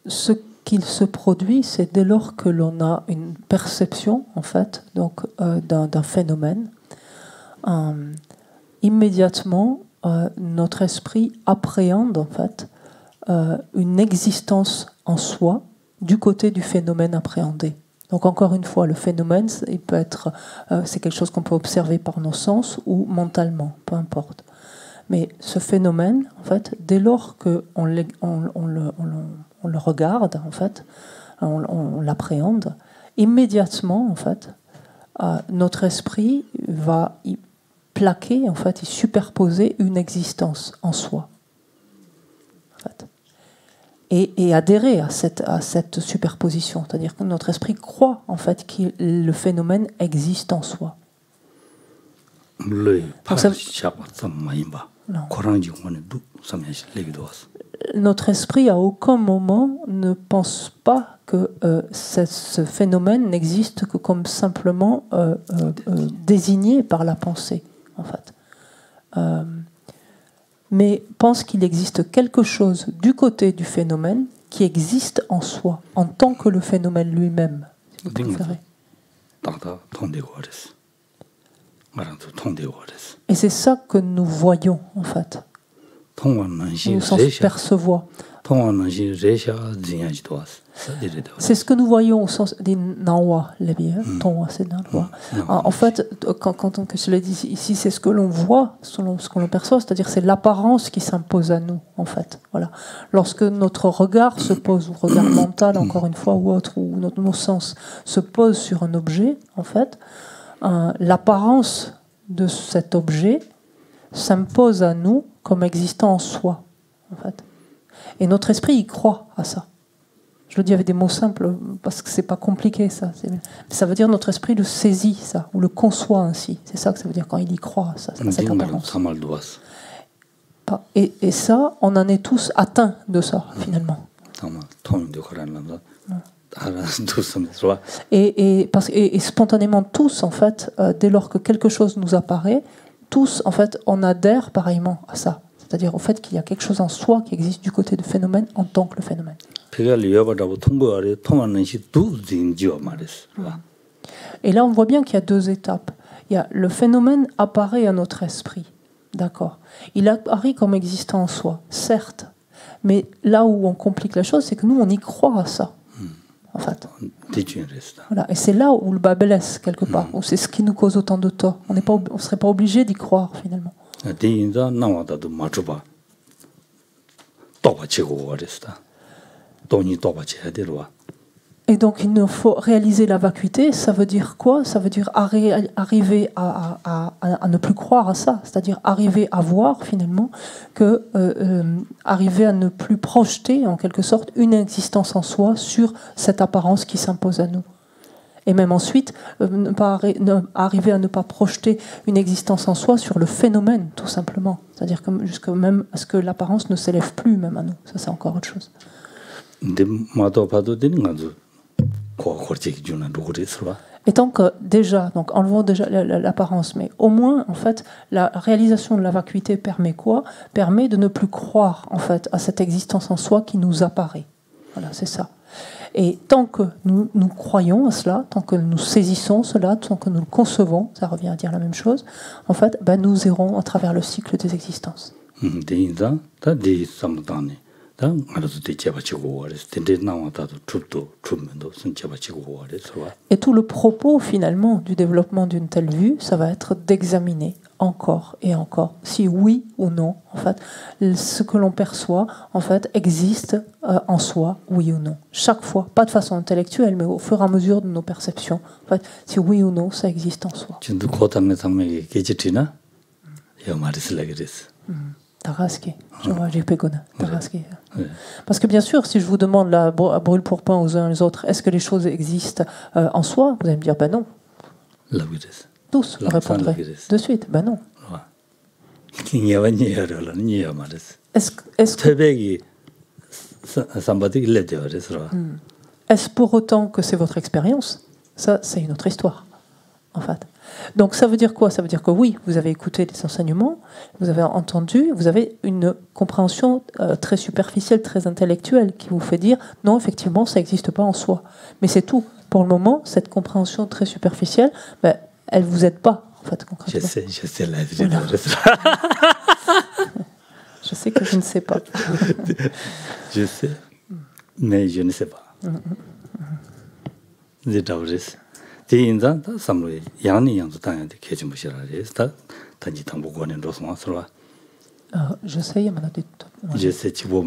Ce qu'il se produit, c'est dès lors que l'on a une perception en fait donc d'un phénomène, immédiatement notre esprit appréhende en fait une existence en soi du côté du phénomène appréhendé. Donc encore une fois, le phénomène, il peut être, c'est quelque chose qu'on peut observer par nos sens ou mentalement, peu importe. Mais ce phénomène, en fait, dès lors qu'on le regarde, en fait, on l'appréhende, immédiatement, en fait, notre esprit va y plaquer, en fait, y superposer une existence en soi. En fait. Et adhérer à cette superposition, c'est-à-dire que notre esprit croit en fait que le phénomène existe en soi. Notre esprit à aucun moment ne pense pas que ce phénomène n'existe que comme simplement désigné par la pensée, en fait. Mais pense qu'il existe quelque chose du côté du phénomène qui existe en soi, en tant que le phénomène lui-même, si vous préférez. Et c'est ça que nous voyons, en fait. Nous sens percevoir. C'est ce que nous voyons au sens des nawa, en fait, quand je l'ai dit ici, c'est ce que l'on voit, selon ce que l'on perçoit, c'est-à-dire c'est l'apparence qui s'impose à nous, en fait. Voilà. Lorsque notre regard se pose, ou regard mental, encore une fois, ou autre, ou nos sens se posent sur un objet, en fait, l'apparence de cet objet s'impose à nous comme existant en soi, en fait. Et notre esprit y croit à ça. Je le dis avec des mots simples parce que c'est pas compliqué ça. Ça veut dire notre esprit le saisit ça ou le conçoit ainsi. C'est ça que ça veut dire quand il y croit ça. Cette apparence. Et ça, on en est tous atteints de ça finalement. Et spontanément tous en fait, dès lors que quelque chose nous apparaît, tous en fait, on adhère pareillement à ça. C'est-à-dire au fait qu'il y a quelque chose en soi qui existe du côté du phénomène en tant que le phénomène. Et là, on voit bien qu'il y a deux étapes. Il y a le phénomène apparaît à notre esprit, d'accord. Il apparaît comme existant en soi, certes. Mais là où on complique la chose, c'est que nous, on y croit à ça, en fait. Voilà. Et c'est là où le bas blesse quelque part, où c'est ce qui nous cause autant de tort. On ne serait pas obligé d'y croire finalement. Et donc il nous faut réaliser la vacuité. Ça veut dire quoi? Ça veut dire arriver à ne plus croire à ça, c'est-à-dire arriver à voir finalement que arriver à ne plus projeter en quelque sorte une existence en soi sur cette apparence qui s'impose à nous. Et même ensuite, arriver à ne pas projeter une existence en soi sur le phénomène, tout simplement. C'est-à-dire que jusqu'à même à ce que l'apparence ne s'élève plus même à nous. Ça, c'est encore autre chose. Et tant que déjà, donc enlevons déjà l'apparence, mais au moins, en fait, la réalisation de la vacuité permet quoi? Permet de ne plus croire, en fait, à cette existence en soi qui nous apparaît. Voilà, c'est ça. Et tant que nous croyons à cela, tant que nous saisissons cela, tant que nous le concevons, ça revient à dire la même chose, en fait, nous irons à travers le cycle des existences. Et tout le propos finalement du développement d'une telle vue, ça va être d'examiner encore et encore si oui ou non, en fait, ce que l'on perçoit, en fait, existe en soi, oui ou non. Chaque fois, pas de façon intellectuelle, mais au fur et à mesure de nos perceptions, en fait, si oui ou non, ça existe en soi. Taraski, je vois, j'ai pégona. Taraski. Parce que bien sûr, si je vous demande là, à brûle pour pain aux uns et les autres, est-ce que les choses existent en soi, vous allez me dire, ben non. Tous répondraient de suite, ben non. Est-ce pour autant que c'est votre expérience? Ça, c'est une autre histoire, en fait. Donc ça veut dire quoi? Ça veut dire que oui, vous avez écouté les enseignements, vous avez entendu, vous avez une compréhension très superficielle, très intellectuelle qui vous fait dire non, effectivement, ça n'existe pas en soi. Mais c'est tout. Pour le moment, cette compréhension très superficielle, ben, elle ne vous aide pas, en fait, concrètement. Je sais la vérité. Je sais que je ne sais pas. Je sais, mais je ne sais pas. C'est vrai. Je sais, il m'en a dit. Je sais, tu vois,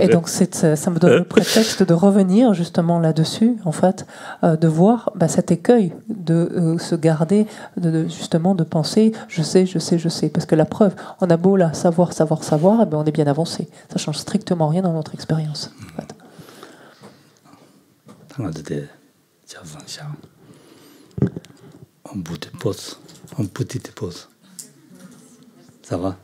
et donc, ça me donne le prétexte de revenir justement là-dessus, en fait, de voir cet écueil, de se garder, justement de penser je sais. Parce que la preuve, on a beau là savoir, et ben on est bien avancé. Ça change strictement rien dans notre expérience. En fait. En petite pause. Ça va?